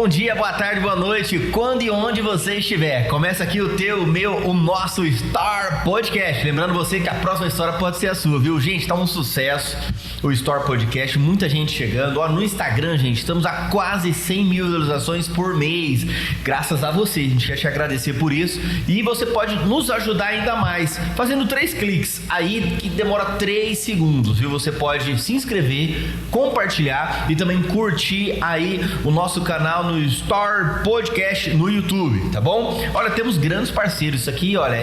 Bom dia, boa tarde, boa noite, quando e onde você estiver. Começa aqui o teu, o meu, o nosso Store Podcast. Lembrando você que a próxima história pode ser a sua, viu? Gente, tá um sucesso o Store Podcast, muita gente chegando. Ó, no Instagram, gente, estamos a quase 100 mil visualizações por mês. Graças a você, a gente quer te agradecer por isso. E você pode nos ajudar ainda mais, fazendo 3 cliques aí, que demora 3 segundos, viu? Você pode se inscrever, compartilhar e também curtir aí o nosso canal no Store Podcast no YouTube, tá bom? Olha, temos grandes parceiros. Isso aqui, olha,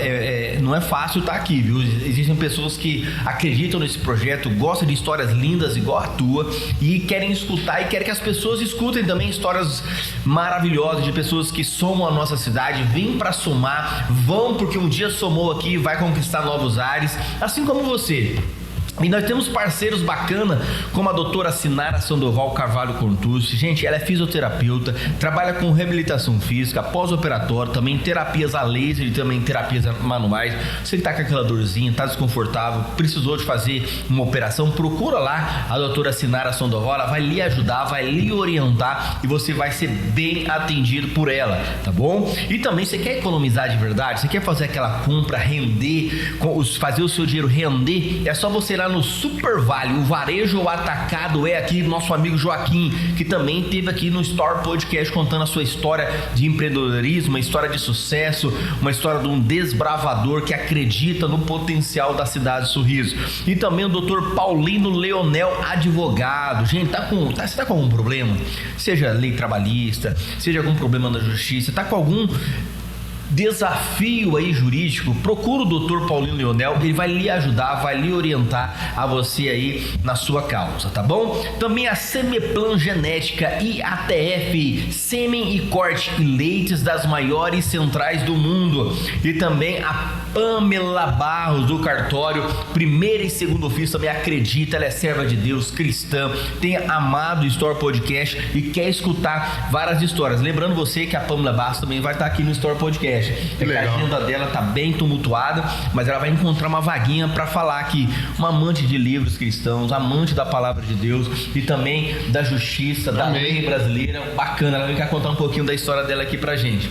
não é fácil estar aqui, viu? Existem pessoas que acreditam nesse projeto, gostam de histórias lindas igual a tua e querem escutar e querem que as pessoas escutem também histórias maravilhosas de pessoas que somam a nossa cidade. Vem pra somar, vão porque um dia somou aqui e vai conquistar novos ares, assim como você. E nós temos parceiros bacana, como a doutora Sinara Sandoval Carvalho Contursi. Gente, ela é fisioterapeuta, trabalha com reabilitação física, pós-operatório, também terapias a laser e também terapias manuais. Você que tá com aquela dorzinha, tá desconfortável, precisou de fazer uma operação, procura lá a doutora Sinara Sandoval, ela vai lhe ajudar, vai lhe orientar e você vai ser bem atendido por ela, tá bom? E também, você quer economizar de verdade? Você quer fazer aquela compra render, fazer o seu dinheiro render? É só você ir lá no Super Vale, o varejo ou atacado é aqui nosso amigo Joaquim, que também esteve aqui no Store Podcast contando a sua história de empreendedorismo, uma história de sucesso, uma história de um desbravador que acredita no potencial da cidade de Sorriso. E também o Dr. Paulino Leonel, advogado. Gente, você tá com algum problema? Seja lei trabalhista, seja algum problema na justiça, tá com algum desafio aí jurídico, procura o Dr. Paulino Leonel, ele vai lhe ajudar, vai lhe orientar a você aí na sua causa, tá bom? Também a Semeplan Genética e ATF, sêmen e corte e leites das maiores centrais do mundo. E também a Pamela Barros do cartório, primeiro e segundo ofício, também acredita, ela é serva de Deus, cristã, tem amado o Store Podcast e quer escutar várias histórias. Lembrando você que a Pamela Barros também vai estar aqui no Store Podcast. A agenda dela tá bem tumultuada, mas ela vai encontrar uma vaguinha para falar aqui, uma amante de livros cristãos, amante da palavra de Deus e também da justiça, da lei brasileira. Bacana, ela vai contar um pouquinho da história dela aqui pra gente.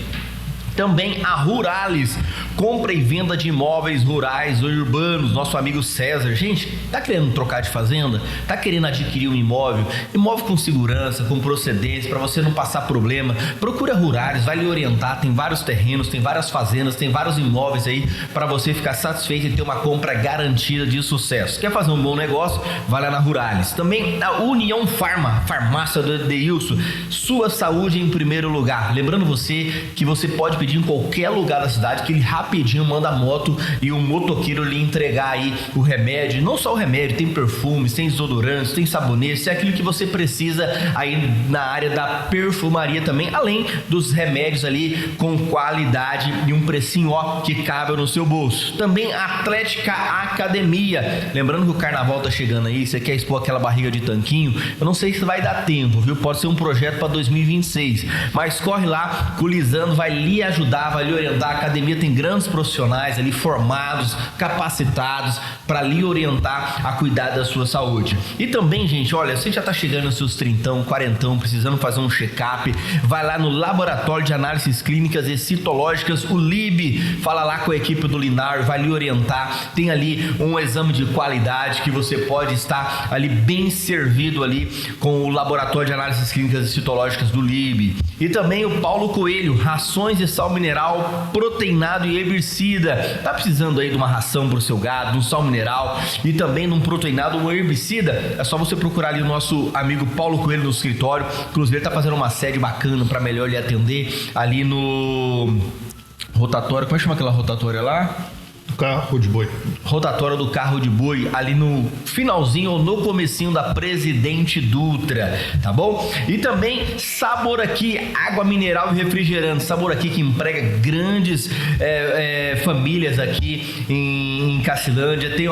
Também a Ruralis, compra e venda de imóveis rurais ou urbanos, nosso amigo César. Gente, tá querendo trocar de fazenda? Tá querendo adquirir um imóvel com segurança, com procedência, para você não passar problema? Procura a Ruralis, vai lhe orientar, tem vários terrenos, tem várias fazendas, tem vários imóveis aí para você ficar satisfeito e ter uma compra garantida de sucesso. Quer fazer um bom negócio? Vai lá na Ruralis. Também a União Farma, farmácia do Edeilson, sua saúde em primeiro lugar. Lembrando você que você pode pedir em qualquer lugar da cidade que ele rapidinho manda a moto e o motoqueiro lhe entregar aí o remédio. Não só o remédio, tem perfumes, tem desodorantes, tem sabonetes, é aquilo que você precisa aí na área da perfumaria também, além dos remédios ali com qualidade e um precinho ó que cabe no seu bolso. Também Atlética Academia, lembrando que o carnaval tá chegando aí, você quer expor aquela barriga de tanquinho, eu não sei se vai dar tempo, viu? Pode ser um projeto para 2026, mas corre lá, que o Lisandro vai lhe ajudar, vai lhe orientar. A academia tem grandes profissionais ali formados, capacitados para lhe orientar a cuidar da sua saúde. E também, gente, olha, você já tá chegando nos seus 30, 40, precisando fazer um check-up, vai lá no Laboratório de Análises Clínicas e Citológicas, o LIB, fala lá com a equipe do Linar, vai lhe orientar, tem ali um exame de qualidade que você pode estar ali bem servido ali com o Laboratório de Análises Clínicas e Citológicas do LIB. E também o Paulo Coelho, rações de sal mineral, proteinado e herbicida. Tá precisando aí de uma ração pro seu gado, de um sal mineral e também de um proteinado ou herbicida? É só você procurar ali o nosso amigo Paulo Coelho no escritório. Inclusive ele tá fazendo uma sede bacana para melhor lhe atender ali no rotatório. Como é que chama aquela rotatória lá? Carro de boi. Rotatória do Carro de Boi, ali no finalzinho ou no comecinho da Presidente Dutra, tá bom? E também Sabor Aqui, água mineral e refrigerante. Sabor Aqui que emprega grandes famílias aqui em Cacilândia. Tem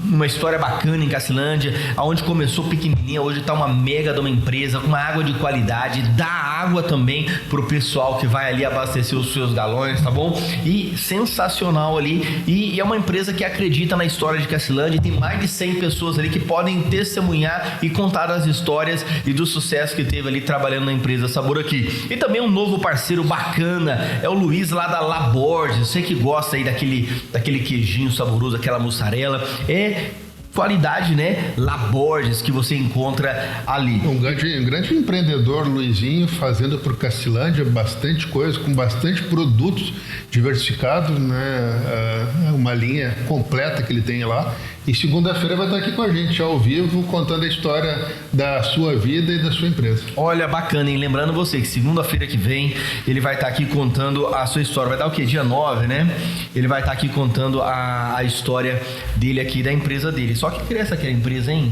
uma história bacana em Cacilândia, onde começou pequenininha, hoje tá uma mega de uma empresa, uma água de qualidade, dá água também pro pessoal que vai ali abastecer os seus galões, tá bom? E sensacional ali, e é uma empresa que acredita na história de Cacilândia, tem mais de 100 pessoas ali que podem testemunhar e contar das histórias e do sucesso que teve ali trabalhando na empresa Sabor Aqui. E também um novo parceiro bacana é o Luiz lá da Laborges. Você que gosta aí daquele queijinho saboroso, aquela mussarela, é qualidade, né? Laborges, que você encontra ali. Um grande empreendedor, Luizinho, fazendo por Cacilândia bastante coisa, com bastante produtos diversificados, né? Uma linha completa que ele tem lá. E segunda-feira vai estar aqui com a gente, ao vivo, contando a história da sua vida e da sua empresa. Olha, bacana, hein? Lembrando você que segunda-feira que vem ele vai estar aqui contando a sua história. Vai dar o quê? Dia 9, né? Ele vai estar aqui contando a história dele aqui, da empresa dele. Só que cresce aquela empresa, hein?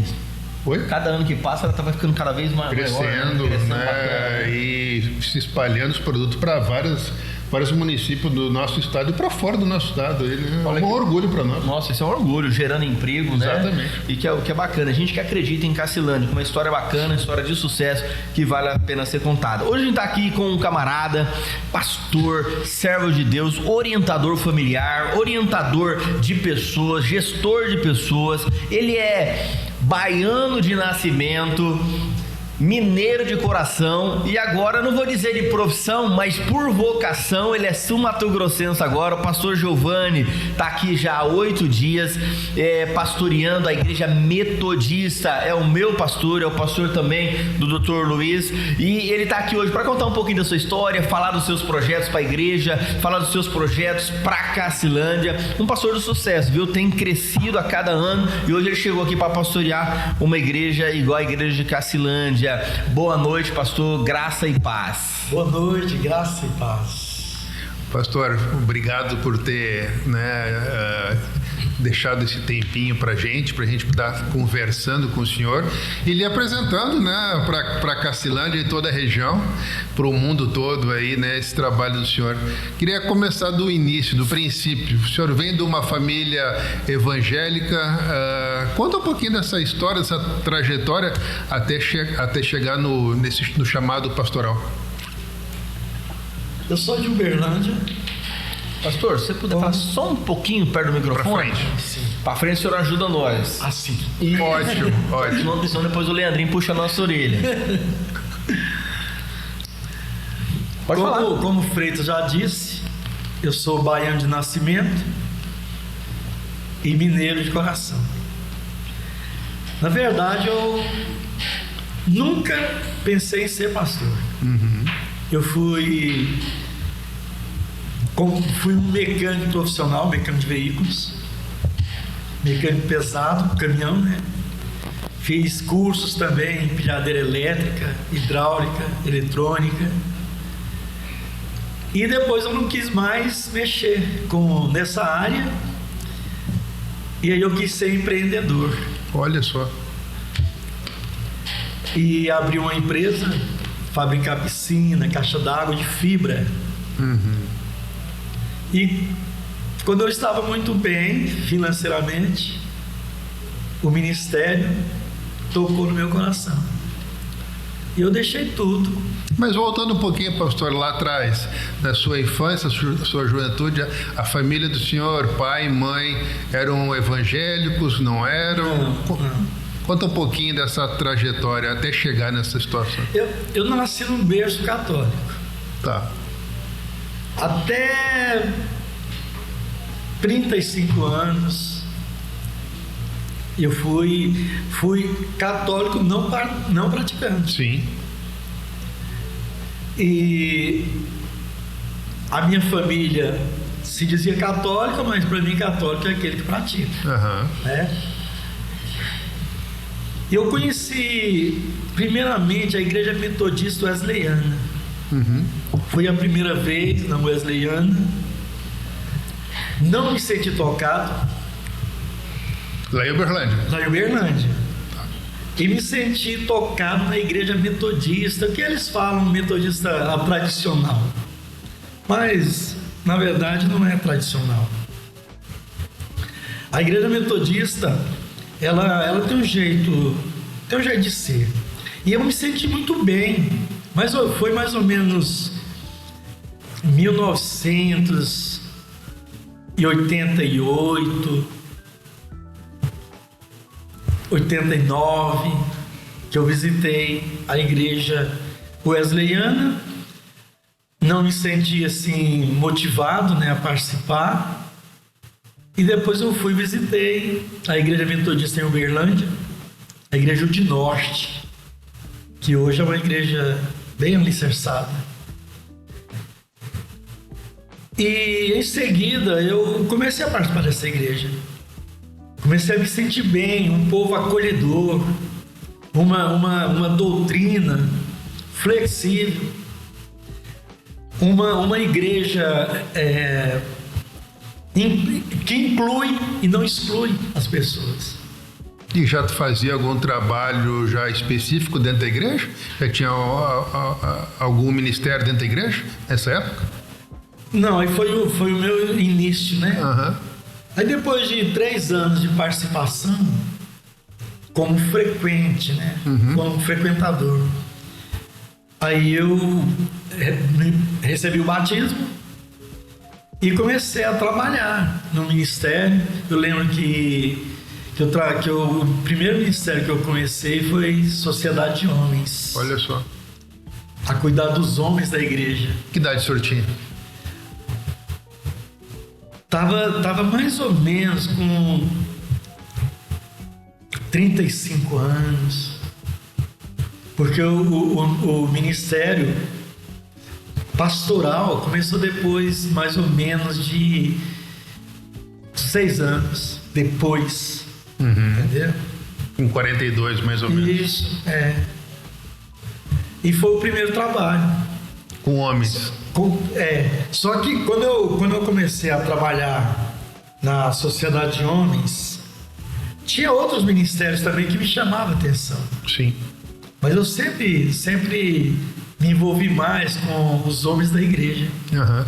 Oi? Cada ano que passa ela tá ficando cada vez mais crescendo, né? E se espalhando os produtos para vários municípios do nosso estado e para fora do nosso estado. É um orgulho para nós. Nossa, isso é um orgulho, gerando emprego, exatamente, né? E que é bacana. A gente que acredita em Cacilândia, com uma história bacana, uma história de sucesso que vale a pena ser contada. Hoje a gente tá aqui com um camarada, pastor, servo de Deus, orientador familiar, orientador de pessoas, gestor de pessoas. Ele é baiano de nascimento, mineiro de coração, e agora não vou dizer de profissão, mas por vocação ele é sul-mato-grossense agora. O pastor Giovanni tá aqui já há 8 dias pastoreando a igreja metodista, é o meu pastor, é o pastor também do Dr. Luiz, e ele tá aqui hoje para contar um pouquinho da sua história, falar dos seus projetos para a igreja, falar dos seus projetos para Cacilândia. Um pastor de sucesso, viu? Tem crescido a cada ano e hoje ele chegou aqui para pastorear uma igreja igual a igreja de Cacilândia. Boa noite, pastor, graça e paz. Boa noite, graça e paz. Pastor, obrigado por ter deixado esse tempinho para a gente estar conversando com o senhor e lhe apresentando, né, para Cacilândia e toda a região, para o mundo todo aí, né, esse trabalho do senhor. Queria começar do início, do princípio. O senhor vem de uma família evangélica. Conta um pouquinho dessa história, dessa trajetória até chegar no chamado pastoral. Eu sou de Uberlândia. Pastor, se você puder falar só um pouquinho perto do microfone. Pra frente. Sim. Pra frente o senhor ajuda nós. Assim. Ótimo, ótimo. Senão depois o Leandrinho puxa a nossa orelha. Pode falar. Como o Freitas já disse, eu sou baiano de nascimento e mineiro de coração. Na verdade, eu nunca pensei em ser pastor. Uhum. Eu fui um mecânico profissional, mecânico de veículos, mecânico pesado, caminhão, né? Fiz cursos também em empilhadeira elétrica, hidráulica, eletrônica. E depois eu não quis mais mexer nessa área. E aí eu quis ser empreendedor. Olha só. E abri uma empresa, fabricar piscina, caixa d'água de fibra. Uhum. E quando eu estava muito bem financeiramente, o ministério tocou no meu coração. E eu deixei tudo. Mas voltando um pouquinho, pastor, lá atrás, na sua infância, sua juventude, a família do senhor, pai e mãe, eram evangélicos, não eram? Não. Conta um pouquinho dessa trajetória até chegar nessa situação. Eu nasci num berço católico. Tá. Até 35 anos eu fui católico não praticante. Sim. E a minha família se dizia católica, mas para mim católico é aquele que pratica. Uhum. Né? Eu conheci primeiramente a igreja metodista wesleyana. Uhum. Foi a primeira vez na wesleyana. Não me senti tocado. Lá em Uberlândia. Lá em Uberlândia. E me senti tocado na igreja metodista, que eles falam metodista tradicional. Mas, na verdade, não é tradicional. A igreja metodista, ela tem um jeito de ser. E eu me senti muito bem. Mas foi mais ou menos 1988, 89, que eu visitei a igreja wesleyana. Não me senti assim motivado, né, a participar. E depois eu visitei a igreja metodista em Uberlândia, a igreja de Norte, que hoje é uma igreja bem alicerçada. E em seguida eu comecei a participar dessa igreja. Comecei a me sentir bem, um povo acolhedor, uma doutrina flexível, uma igreja que inclui e não exclui as pessoas. E já tu fazia algum trabalho já específico dentro da igreja? Já tinha algum ministério dentro da igreja nessa época? Não, aí foi o meu início, né? Uhum. Aí depois de 3 anos de participação, como frequente, né? Como frequentador, aí eu recebi o batismo e comecei a trabalhar no ministério. Eu lembro que o primeiro ministério que eu comecei foi Sociedade de Homens. Olha só. A cuidar dos homens da igreja. Que idade o senhor tinha? Tava mais ou menos com 35 anos. Porque o ministério pastoral começou depois, mais ou menos de 6 anos depois. Entendeu? Com 42, mais ou menos. Isso, E foi o primeiro trabalho. Com homens. Só que quando eu comecei a trabalhar na Sociedade de Homens, tinha outros ministérios também que me chamavam a atenção. Sim. Mas eu sempre me envolvi mais com os homens da igreja. Uhum.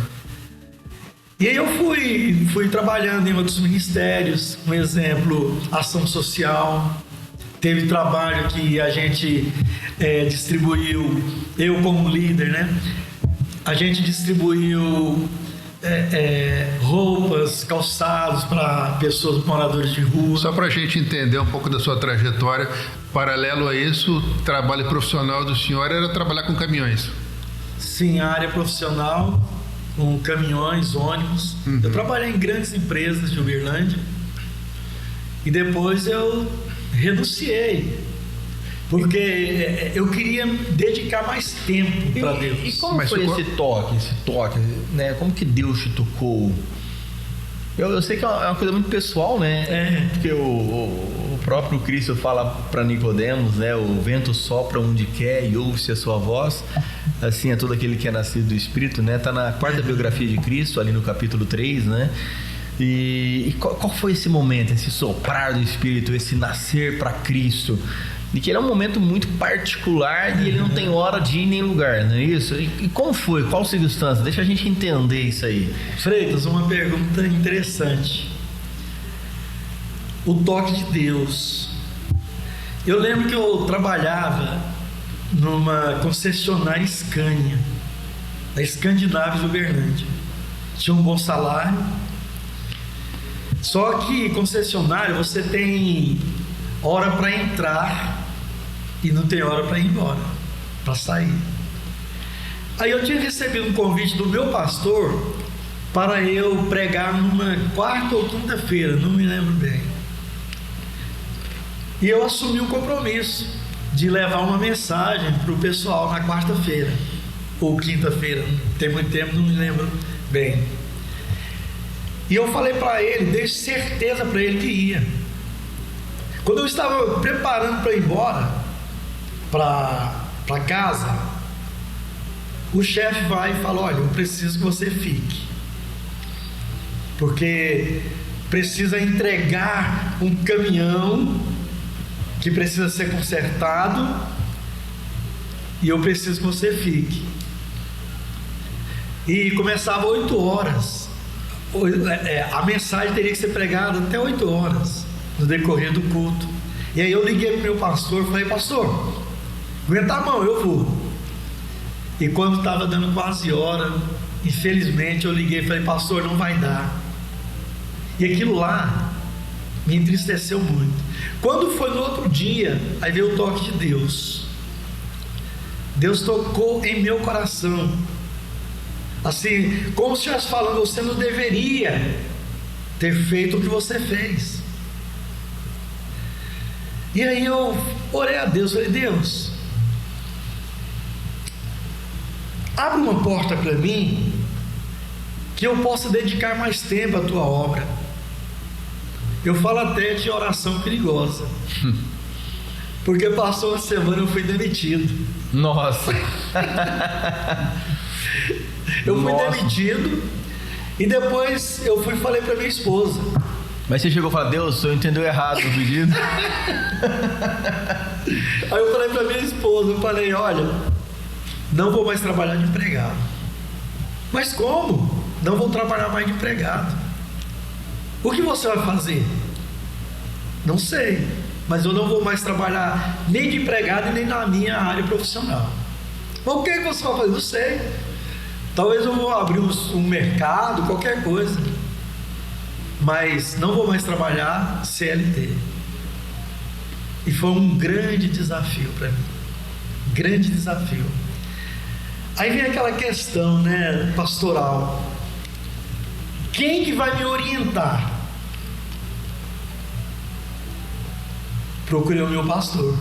E aí eu fui trabalhando em outros ministérios, um exemplo, ação social. Teve trabalho que a gente distribuiu, eu como líder, né? A gente distribuiu roupas, calçados para pessoas, moradores de rua. Só para a gente entender um pouco da sua trajetória, paralelo a isso, o trabalho profissional do senhor era trabalhar com caminhões? Sim, a área profissional, com caminhões, ônibus. Eu trabalhei em grandes empresas de Uberlândia e depois eu renunciei, porque eu queria dedicar mais tempo para Deus. E como foi esse toque, né? Como que Deus te tocou? Eu sei que é uma coisa muito pessoal, né? Porque o próprio Cristo fala para Nicodemos, né? O vento sopra onde quer e ouve-se a sua voz. Assim é todo aquele que é nascido do Espírito, né? Tá na 4ª biografia de Cristo, ali no capítulo 3, né? E qual foi esse momento, esse soprar do Espírito, esse nascer para Cristo? De que ele é um momento muito particular e ele não tem hora de ir nem lugar, não é isso? E como foi? Qual circunstância? Deixa a gente entender isso aí. Freitas, uma pergunta interessante. O toque de Deus. Eu lembro que eu trabalhava numa concessionária Scania, da Escandinávia de Uberlândia. Tinha um bom salário. Só que concessionário você tem hora para entrar e não tem hora para ir embora, para sair. Aí eu tinha recebido um convite do meu pastor para eu pregar numa 4ª ou 5ª-feira, não me lembro bem. E eu assumi o compromisso de levar uma mensagem para o pessoal na 4ª-feira ou 5ª-feira, tem muito tempo, não me lembro bem. E eu falei para ele, dei certeza para ele que ia. Quando eu estava preparando para ir embora para casa, o chefe vai e fala: olha, eu preciso que você fique, porque precisa entregar um caminhão que precisa ser consertado e eu preciso que você fique. E começava 8 horas a mensagem teria que ser pregada até 8 horas no decorrer do culto. E aí eu liguei pro meu pastor e falei: pastor, aguenta a mão, eu vou. E quando estava dando quase hora, infelizmente eu liguei e falei: pastor, não vai dar. E aquilo lá me entristeceu muito. Quando foi no outro dia, aí veio o toque de Deus. Deus tocou em meu coração, assim, como se estivesse falando: você não deveria ter feito o que você fez. E aí eu orei a Deus, falei: Deus, abre uma porta para mim, que eu possa dedicar mais tempo à tua obra. Eu falo até de oração perigosa, porque passou uma semana eu fui demitido. Nossa. Eu fui Nossa. demitido, e depois eu fui e falei para minha esposa. Mas você chegou a falar: Deus, o senhor entendeu errado o pedido? Aí eu falei para minha esposa, eu falei: olha, não vou mais trabalhar de empregado. Mas como? Não vou trabalhar mais de empregado. O que você vai fazer? Não sei, mas eu não vou mais trabalhar nem de empregado e nem na minha área profissional. Mas o que você vai fazer? Não sei. Talvez eu vou abrir um mercado, qualquer coisa, mas não vou mais trabalhar CLT. E foi um grande desafio para mim, grande desafio. Aí vem aquela questão, né, pastoral: quem que vai me orientar? Procurei o meu pastor.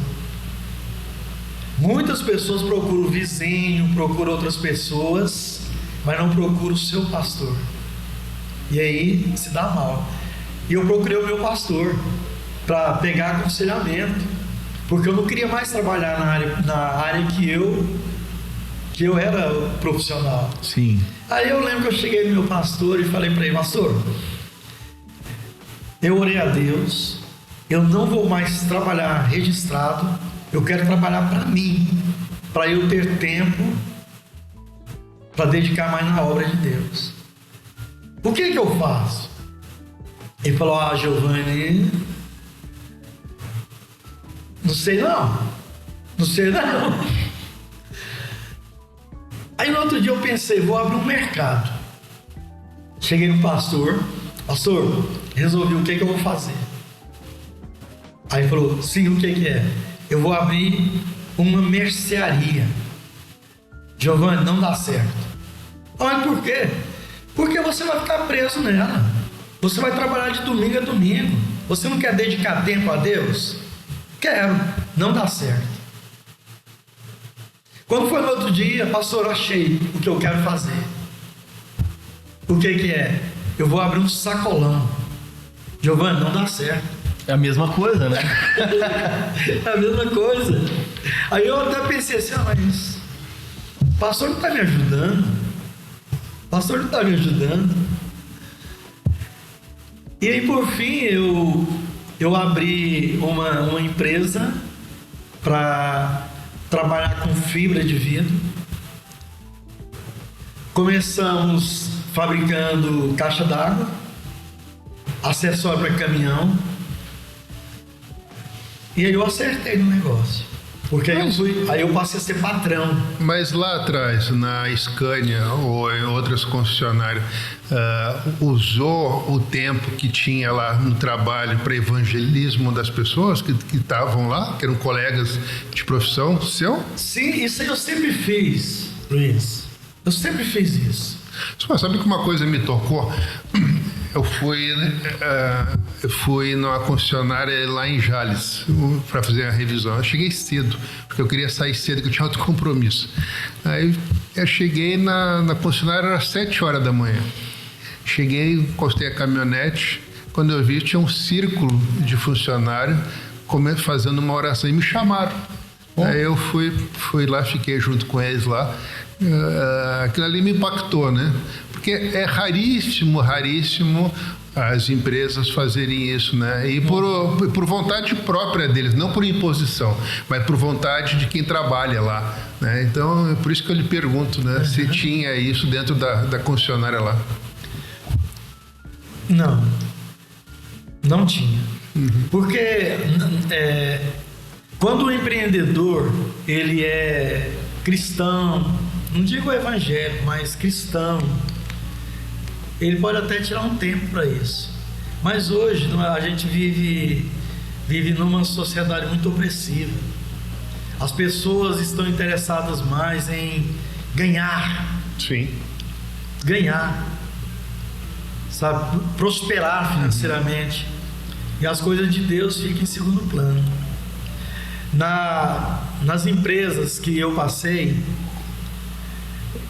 Muitas pessoas procuram o vizinho, procuram outras pessoas, mas não procuram o seu pastor. E aí se dá mal. E eu procurei o meu pastor para pegar aconselhamento, porque eu não queria mais trabalhar na área que eu era profissional. Sim. Aí eu lembro que eu cheguei no meu pastor e falei para ele: pastor, eu orei a Deus, eu não vou mais trabalhar registrado, eu quero trabalhar para mim, para eu ter tempo para dedicar mais na obra de Deus. O que eu faço? Ele falou: ah, Giovanni, não sei não. Aí no outro dia eu pensei: vou abrir um mercado. Cheguei no pastor: pastor, resolvi o que eu vou fazer. Aí ele falou: sim, o que é? Eu vou abrir uma mercearia. Giovanni, não dá certo. Olha, por quê? Porque você vai ficar preso nela. Você vai trabalhar de domingo a domingo. Você não quer dedicar tempo a Deus? Quero. Não dá certo. Quando foi no outro dia: pastor, eu achei o que eu quero fazer. O que é? Eu vou abrir um sacolão. Giovanni, não dá certo. É a mesma coisa, né? É a mesma coisa. Aí eu até pensei assim: mas o pastor não está me ajudando. O pastor não está me ajudando. E aí por fim eu abri uma empresa para trabalhar com fibra de vidro. Começamos fabricando caixa d'água, acessório para caminhão. E aí eu acertei no negócio, porque aí eu passei a ser patrão. Mas lá atrás, na Scania ou em outras concessionárias, usou o tempo que tinha lá no trabalho para evangelismo das pessoas que estavam lá, que eram colegas de profissão seu? Sim, isso aí eu sempre fiz, Luiz. Eu sempre fiz isso. Mas sabe que uma coisa me tocou? Eu fui numa concessionária lá em Jales para fazer a revisão. Eu cheguei cedo, porque eu queria sair cedo, que eu tinha outro compromisso. Aí eu cheguei na concessionária, era 7 horas da manhã. Cheguei, encostei a caminhonete. Quando eu vi, tinha um círculo de funcionário fazendo uma oração e me chamaram. Aí eu fui lá, fiquei junto com eles lá. Aquilo ali me impactou, né? Porque é raríssimo as empresas fazerem isso, né? E por vontade própria deles, não por imposição, mas por vontade de quem trabalha lá, né? Então, é por isso que eu lhe pergunto, né? Se tinha isso dentro da concessionária lá. Não tinha. Porque quando o empreendedor ele é cristão, não digo evangélico, mas cristão, ele pode até tirar um tempo para isso. Mas hoje a gente vive numa sociedade muito opressiva. As pessoas estão interessadas mais em ganhar. Sim. Ganhar. Sabe? Prosperar financeiramente. E as coisas de Deus ficam em segundo plano. Nas empresas que eu passei,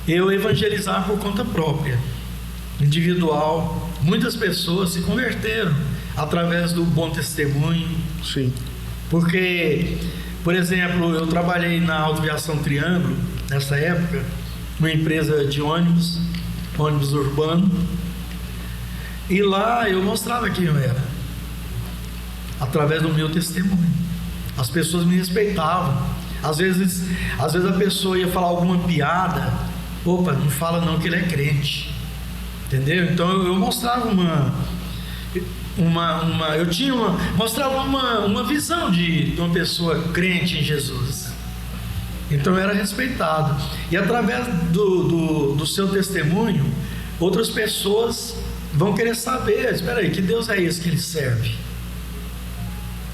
eu evangelizava por conta própria, individual. Muitas pessoas se converteram através do bom testemunho. Sim. Porque, por exemplo, eu trabalhei na Autoviação Triângulo, nessa época, uma empresa de ônibus urbano, e lá eu mostrava quem eu era, através do meu testemunho. As pessoas me respeitavam. Às vezes a pessoa ia falar alguma piada, opa, não fala não que ele é crente, entendeu? Então eu mostrava mostrava uma visão de uma pessoa crente em Jesus. Então eu era respeitado. E através do seu testemunho, outras pessoas vão querer saber, espera aí, que Deus é esse que ele serve?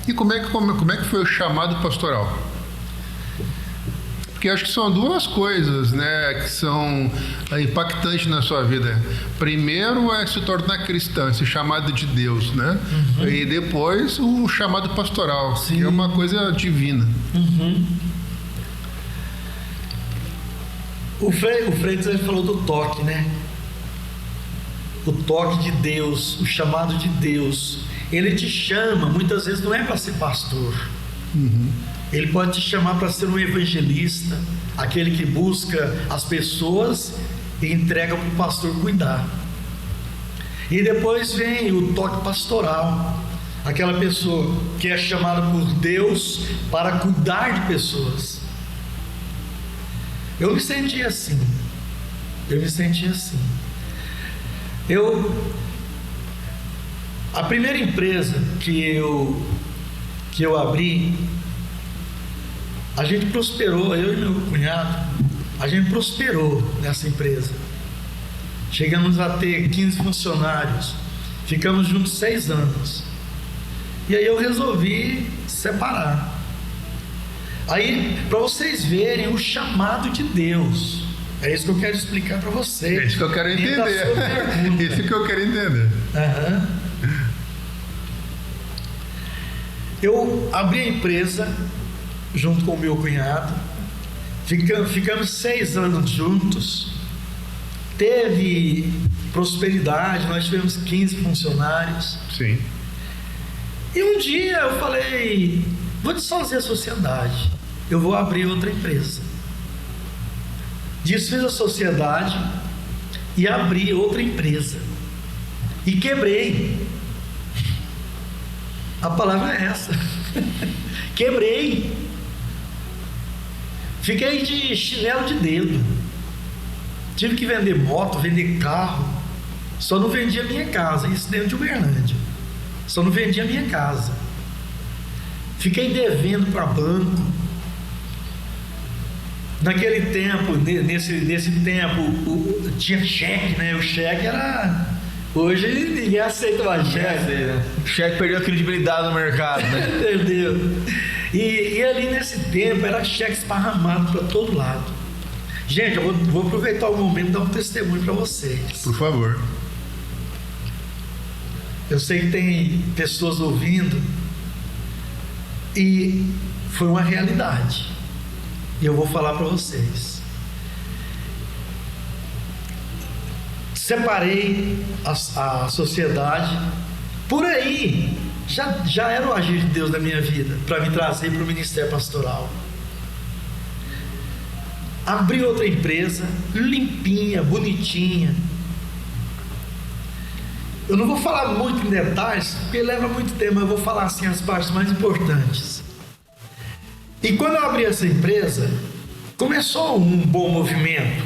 E como é que foi o chamado pastoral? Porque acho que são duas coisas, né, que são impactantes na sua vida. Primeiro é se tornar cristão, esse chamado de Deus, né? E depois o chamado pastoral, que é uma coisa divina. O Freitas falou do toque, né? O toque de Deus, o chamado de Deus. Ele te chama, muitas vezes não é para ser pastor. Ele pode te chamar para ser um evangelista, aquele que busca as pessoas e entrega para o pastor cuidar. E depois vem o toque pastoral, aquela pessoa que é chamada por Deus para cuidar de pessoas. Eu me senti assim. A primeira empresa que eu abri, a gente prosperou, eu e meu cunhado, a gente prosperou nessa empresa. Chegamos a ter 15 funcionários, ficamos juntos 6 anos. E aí eu resolvi separar. Aí, para vocês verem o chamado de Deus, é isso que eu quero explicar para vocês. É isso que eu quero entender. Isso que eu quero entender. Eu abri a empresa junto com o meu cunhado, ficamos 6 anos juntos, teve prosperidade, nós tivemos 15 funcionários. Sim. E um dia eu falei, vou desfazer a sociedade, eu vou abrir outra empresa. Desfiz a sociedade e abri outra empresa. E quebrei. A palavra é essa. Quebrei. Fiquei de chinelo de dedo. Tive que vender moto, vender carro. Só não vendi a minha casa. Isso dentro de Uberlândia. Só não vendi a minha casa. Fiquei devendo para banco. Naquele tempo, nesse tempo, tinha cheque, né? O cheque era... Hoje ninguém aceita mais cheque. O cheque perdeu a credibilidade no mercado, né? Entendeu? E ali nesse tempo era cheque esparramado para todo lado. Gente, eu vou aproveitar o momento e dar um testemunho para vocês. Por favor. Eu sei que tem pessoas ouvindo e foi uma realidade. E eu vou falar para vocês. Separei a sociedade. Por aí já era o agir de Deus na minha vida para me trazer para o ministério pastoral. Abri outra empresa, limpinha, bonitinha. Eu não vou falar muito em detalhes, porque leva muito tempo, mas eu vou falar assim as partes mais importantes. E quando eu abri essa empresa, começou um bom movimento.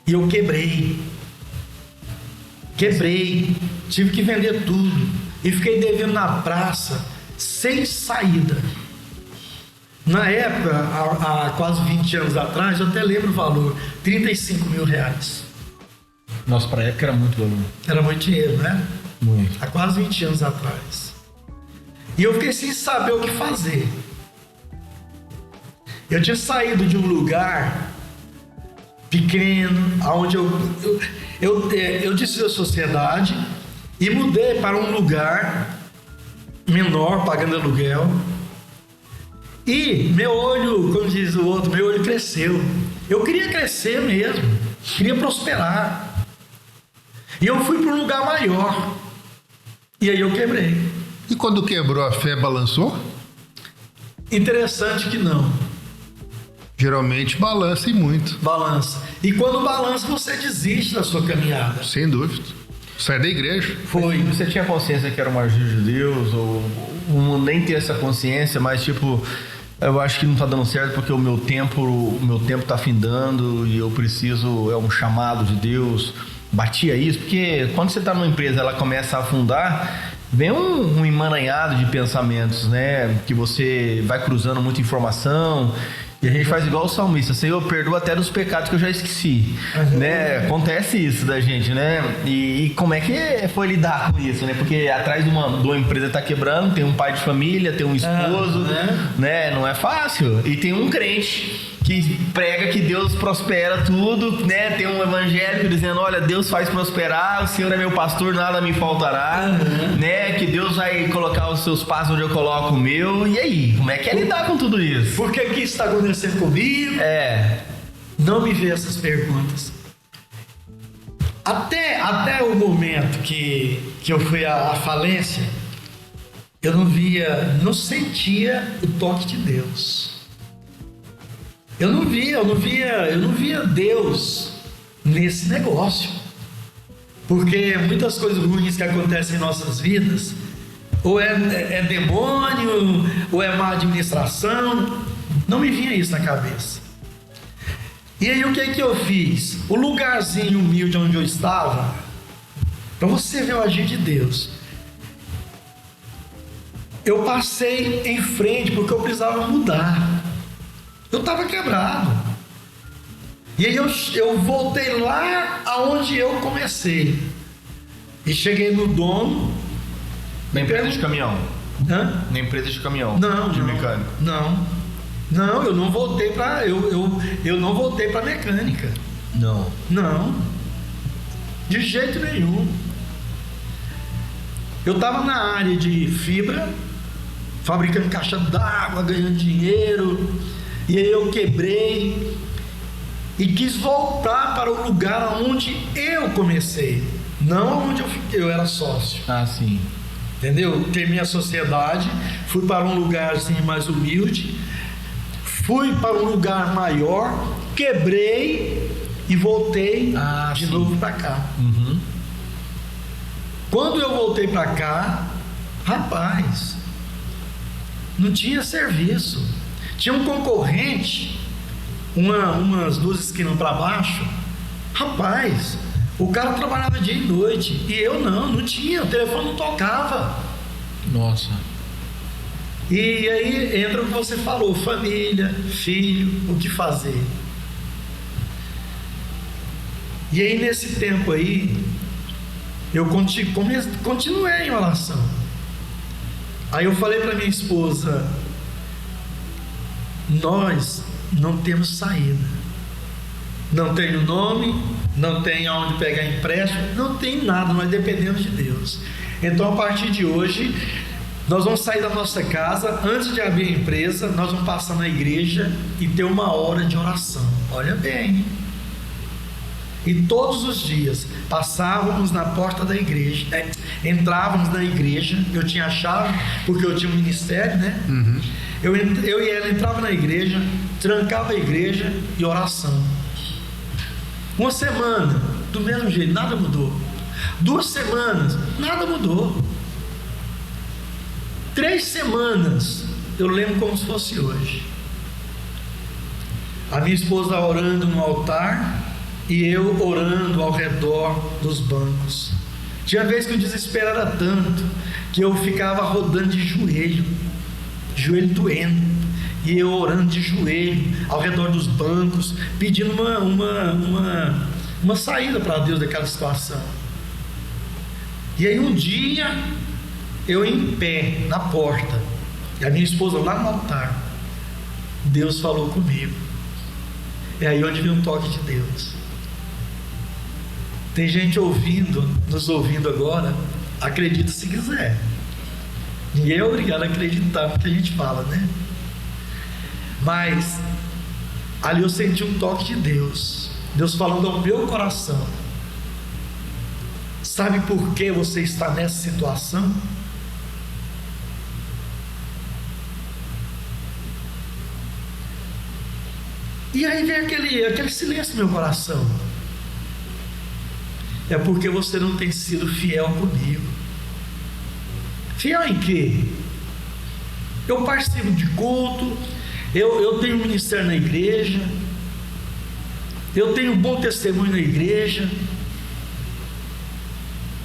E eu quebrei. Quebrei, tive que vender tudo e fiquei devendo na praça sem saída. Na época, há quase 20 anos atrás, eu até lembro o valor, 35 mil reais. Nossa, pra época era muito valor. Era muito dinheiro, né? Muito. Há quase 20 anos atrás. E eu fiquei sem saber o que fazer. Eu tinha saído de um lugar pequeno, onde eu disse da sociedade e mudei para um lugar menor, pagando aluguel. E meu olho, como diz o outro, meu olho cresceu. Eu queria crescer mesmo, queria prosperar. E eu fui para um lugar maior. E aí eu quebrei. E quando quebrou, a fé balançou? Interessante que não. Geralmente balança e muito. Balança. E quando balança, você desiste da sua caminhada. Sem dúvida. Sai da igreja. Foi. Você tinha consciência que era uma ajuda de Deus, ou nem ter essa consciência, mas tipo, eu acho que não tá dando certo porque o meu tempo tá findando e eu preciso, é um chamado de Deus. Batia isso, porque quando você tá numa empresa, ela começa a afundar, vem um emaranhado de pensamentos, né? Que você vai cruzando muita informação. E a gente faz igual o salmista, Senhor, perdoa até dos pecados que eu já esqueci, né? Acontece isso da gente, né? E como é que foi lidar com isso, né? Porque atrás de uma empresa tá quebrando, tem um pai de família, tem um esposo, né? Não é fácil. E tem um crente que prega que Deus prospera tudo, né? Tem um evangélico dizendo, olha, Deus faz prosperar, o Senhor é meu pastor, nada me faltará, né? Que Deus vai colocar os seus passos onde eu coloco o meu. E aí, como é que é lidar com tudo isso? Por que isso está acontecendo comigo? Não me vê essas perguntas. Até o momento que eu fui à falência, eu não sentia o toque de Deus. Eu não via Deus nesse negócio. Porque muitas coisas ruins que acontecem em nossas vidas, ou é demônio, ou é má administração, não me vinha isso na cabeça. E aí o que eu fiz? O lugarzinho humilde onde eu estava, para você ver o agir de Deus, eu passei em frente porque eu precisava mudar. Eu estava quebrado. E aí eu voltei lá aonde eu comecei. E cheguei no dono. Na empresa de caminhão? Hã? Na empresa de caminhão? Não, de mecânico? Não, eu não voltei para eu não voltei para mecânica. Não. De jeito nenhum. Eu estava na área de fibra, fabricando caixa d'água, ganhando dinheiro. E aí eu quebrei e quis voltar para o lugar onde eu comecei, não onde eu era sócio. Ah, sim. Entendeu? Terminei a sociedade, fui para um lugar assim mais humilde, fui para um lugar maior, quebrei e voltei de novo para cá. Quando eu voltei para cá, rapaz, não tinha serviço. Tinha um concorrente, umas 2 esquinas para baixo. Rapaz, o cara trabalhava dia e noite. E eu não tinha, o telefone não tocava. Nossa. E aí entra o que você falou, família, filho, o que fazer. E aí nesse tempo aí, eu continuei em oração. Aí eu falei para minha esposa, nós não temos saída, não tem o nome, não tem aonde pegar empréstimo, não tem nada, nós dependemos de Deus. Então a partir de hoje nós vamos sair da nossa casa, antes de abrir a empresa nós vamos passar na igreja e ter 1 hora de oração. Olha bem, e todos os dias passávamos na porta da igreja, entrávamos na igreja, eu tinha a chave porque eu tinha um ministério, né? Eu e ela entrava na igreja, trancava a igreja e oração. 1 semana, do mesmo jeito, nada mudou. 2 semanas, nada mudou. 3 semanas, eu lembro como se fosse hoje. A minha esposa orando no altar e eu orando ao redor dos bancos. Tinha vez que o desespero era tanto que eu ficava rodando de joelho doendo, e eu orando de joelho ao redor dos bancos, pedindo uma saída para Deus daquela situação. E aí um dia, eu em pé na porta, e a minha esposa lá no altar, Deus falou comigo. É aí onde vem um toque de Deus. Tem gente nos ouvindo agora, acredita se quiser. Ninguém é obrigado a acreditar no que a gente fala, né? Mas ali eu senti um toque de Deus. Deus falando ao meu coração. Sabe por que você está nessa situação? E aí vem aquele silêncio no meu coração. É porque você não tem sido fiel comigo. Fiel em quê? Eu participo de culto, eu tenho ministério na igreja, eu tenho um bom testemunho na igreja,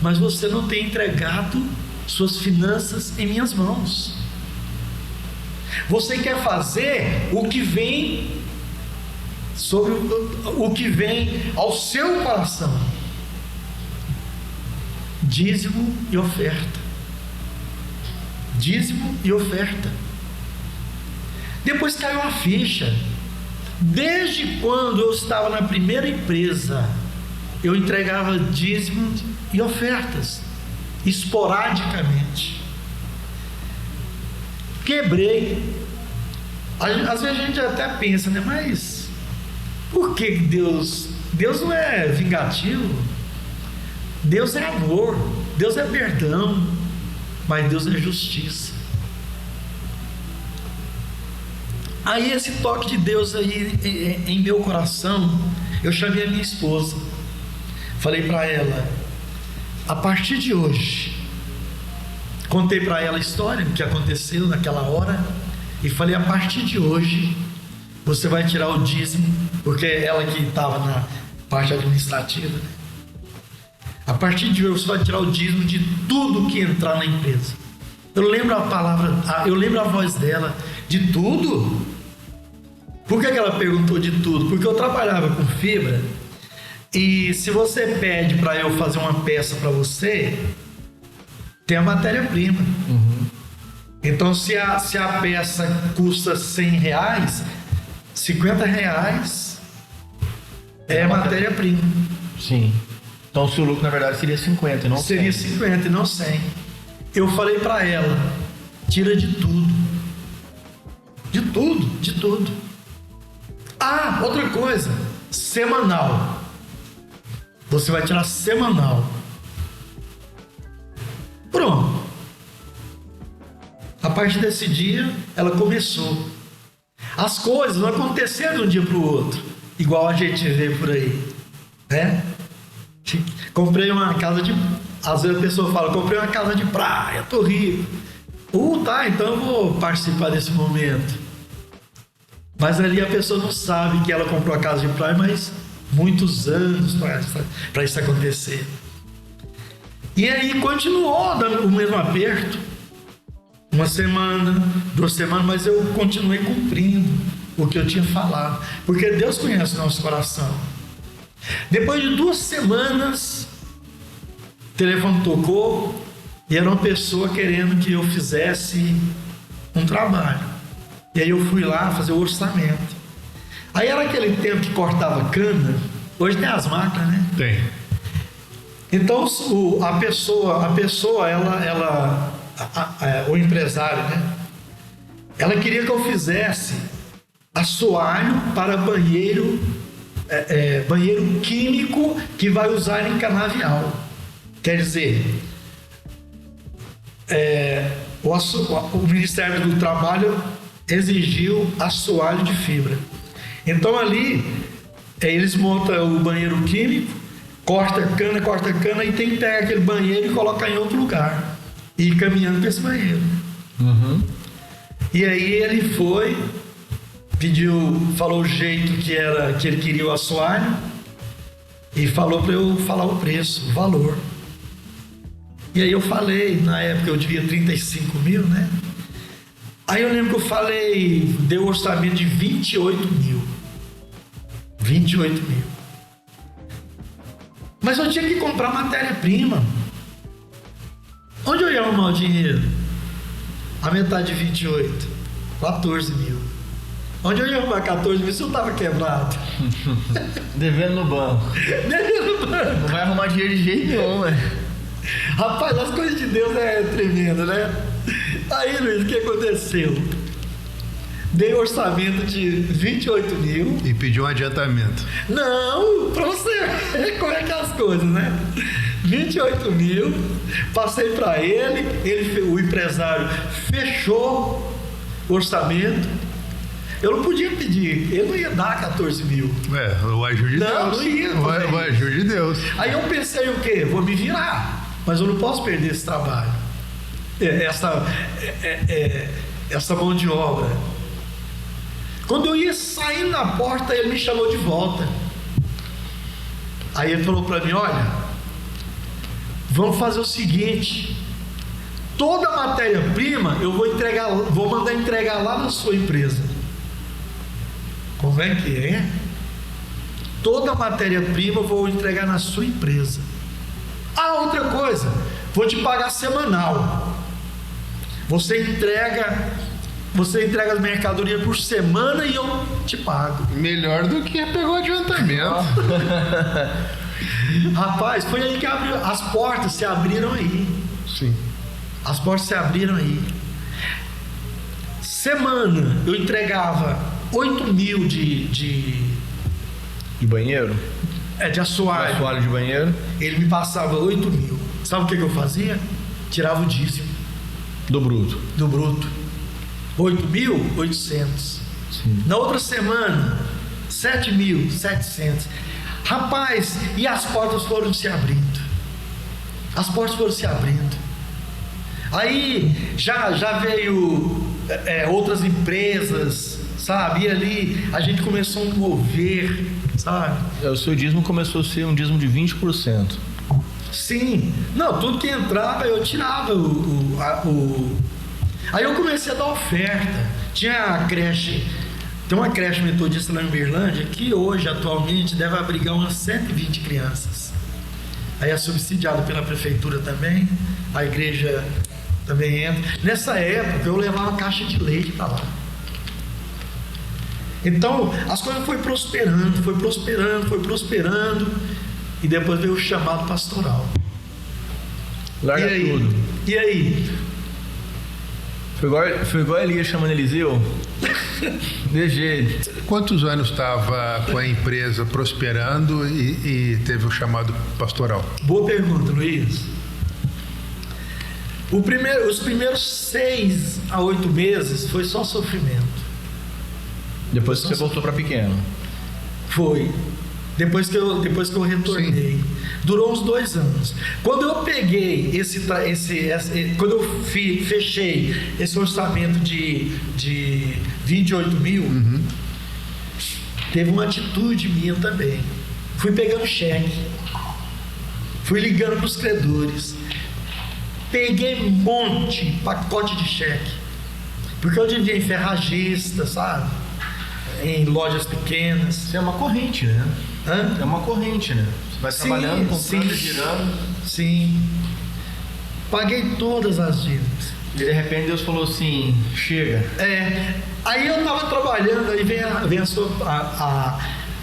mas você não tem entregado suas finanças em minhas mãos. Você quer fazer o que vem ao seu coração: dízimo e oferta. Dízimo e oferta. Depois caiu a ficha. Desde quando eu estava na primeira empresa, eu entregava dízimo e ofertas esporadicamente. Quebrei. Às vezes a gente até pensa, né? Mas por que Deus não é vingativo? Deus é amor, Deus é perdão, mas Deus é justiça. Aí esse toque de Deus aí em meu coração, eu chamei a minha esposa, falei para ela: a partir de hoje, contei para ela a história, o que aconteceu naquela hora, e falei: a partir de hoje você vai tirar o dízimo, porque ela que estava na parte administrativa, né? A partir de hoje você vai tirar o dízimo de tudo que entrar na empresa. Eu lembro a voz dela: de tudo? Por que ela perguntou de tudo? Porque eu trabalhava com fibra, e se você pede para eu fazer uma peça para você, tem a matéria-prima. Então se a peça custa R$100, R$50 é matéria-prima. Sim. Então o seu lucro na verdade seria 50 e não 100. Seria 50 e não 100. Eu falei para ela: tira de tudo. De tudo, de tudo. Ah, outra coisa, semanal. Você vai tirar semanal. Pronto. A partir desse dia, ela começou. As coisas não aconteceram de um dia para o outro, igual a gente vê por aí, né? Comprei uma casa de... Às vezes a pessoa fala: comprei uma casa de praia, tô rico. Tá, então eu vou participar desse momento. Mas ali a pessoa não sabe que ela comprou a casa de praia, mas muitos anos para isso acontecer. E aí continuou dando o mesmo aperto. Uma semana, 2 semanas, mas eu continuei cumprindo o que eu tinha falado, porque Deus conhece o nosso coração. Depois de 2 semanas, o telefone tocou e era uma pessoa querendo que eu fizesse um trabalho. E aí eu fui lá fazer o orçamento. Aí era aquele tempo que cortava cana. Hoje tem as máquinas, né? Tem. Então a pessoa o empresário, né? Ela queria que eu fizesse assoalho para banheiro químico que vai usar em canavial. Quer dizer, o Ministério do Trabalho exigiu assoalho de fibra. Então ali eles montam o banheiro químico, corta cana e tem que pegar aquele banheiro e colocar em outro lugar e ir caminhando para esse banheiro. E aí ele foi, falou o jeito que ele queria o assoalho e falou para eu falar o preço, o valor. E aí eu falei, na época eu devia 35 mil, né? Aí eu lembro que eu falei, deu um orçamento de 28 mil. 28 mil. Mas eu tinha que comprar matéria-prima. Onde eu ia arrumar o dinheiro? A metade de 28, 14 mil. Onde eu ia arrumar 14 mil se eu estava quebrado? Devendo no banco. Devendo no banco. Não vai arrumar dinheiro de jeito nenhum, né? Rapaz, as coisas de Deus é tremenda, né? Aí, Luiz, o que aconteceu? Dei orçamento de 28 mil. E pediu um adiantamento. Não, pra você ver como é que é as coisas, né? 28 mil, passei para ele, o empresário fechou o orçamento. Eu não podia pedir, ele não ia dar 14 mil. O ajude de Deus. Não ia. O ajude de Deus. Aí eu pensei o quê? Vou me virar, mas eu não posso perder esse trabalho. Essa mão de obra. Quando eu ia sair na porta, ele me chamou de volta. Aí ele falou para mim, olha, vamos fazer o seguinte, toda a matéria-prima eu vou mandar entregar lá na sua empresa. Como é que é? Toda a matéria-prima eu vou entregar na sua empresa. Outra coisa, vou te pagar semanal. Você entrega as mercadorias por semana e eu te pago. Melhor do que pegou adiantamento. Rapaz, foi aí que abriu, as portas se abriram aí. Sim. As portas se abriram aí. Semana eu entregava 8 mil de banheiro? De assoalho. Assoalho de banheiro. Ele me passava 8 mil. Sabe o que eu fazia? Tirava o dízimo. Do bruto. 8.800. Na outra semana, 7.700. Rapaz, e as portas foram se abrindo. As portas foram se abrindo. Aí já veio outras empresas, sabe? E ali a gente começou a mover, sabe? O seu dízimo começou a ser um dízimo de 20%. Sim. Não, tudo que entrava eu tirava Aí eu comecei a dar oferta. Tinha a creche, tem uma creche metodista lá em Uberlândia que hoje, atualmente, deve abrigar umas 120 crianças. Aí é subsidiado pela prefeitura também, a igreja também entra. Nessa época eu levava caixa de leite para lá. Então as coisas foi prosperando, e depois veio o chamado pastoral. Larga tudo. E aí? Foi igual Elias chamando Eliseu? De jeito. Quantos anos estava com a empresa prosperando e teve o chamado pastoral? Boa pergunta, Luiz. Os primeiros 6 a 8 meses foi só sofrimento. Depois que você voltou para pequeno? Foi. Depois que eu retornei. Sim. Durou uns 2 anos. Quando eu peguei quando eu fechei esse orçamento de 28 mil, teve uma atitude minha também. Fui pegando cheque, fui ligando para os credores, peguei pacote de cheque, porque eu devia em ferragista, sabe? Em lojas pequenas. Isso é uma corrente, né? É uma corrente, né? Você vai trabalhando, comprando e girando. Sim. Paguei todas as dívidas. E de repente Deus falou assim, chega. Aí eu estava trabalhando, aí vem a sua...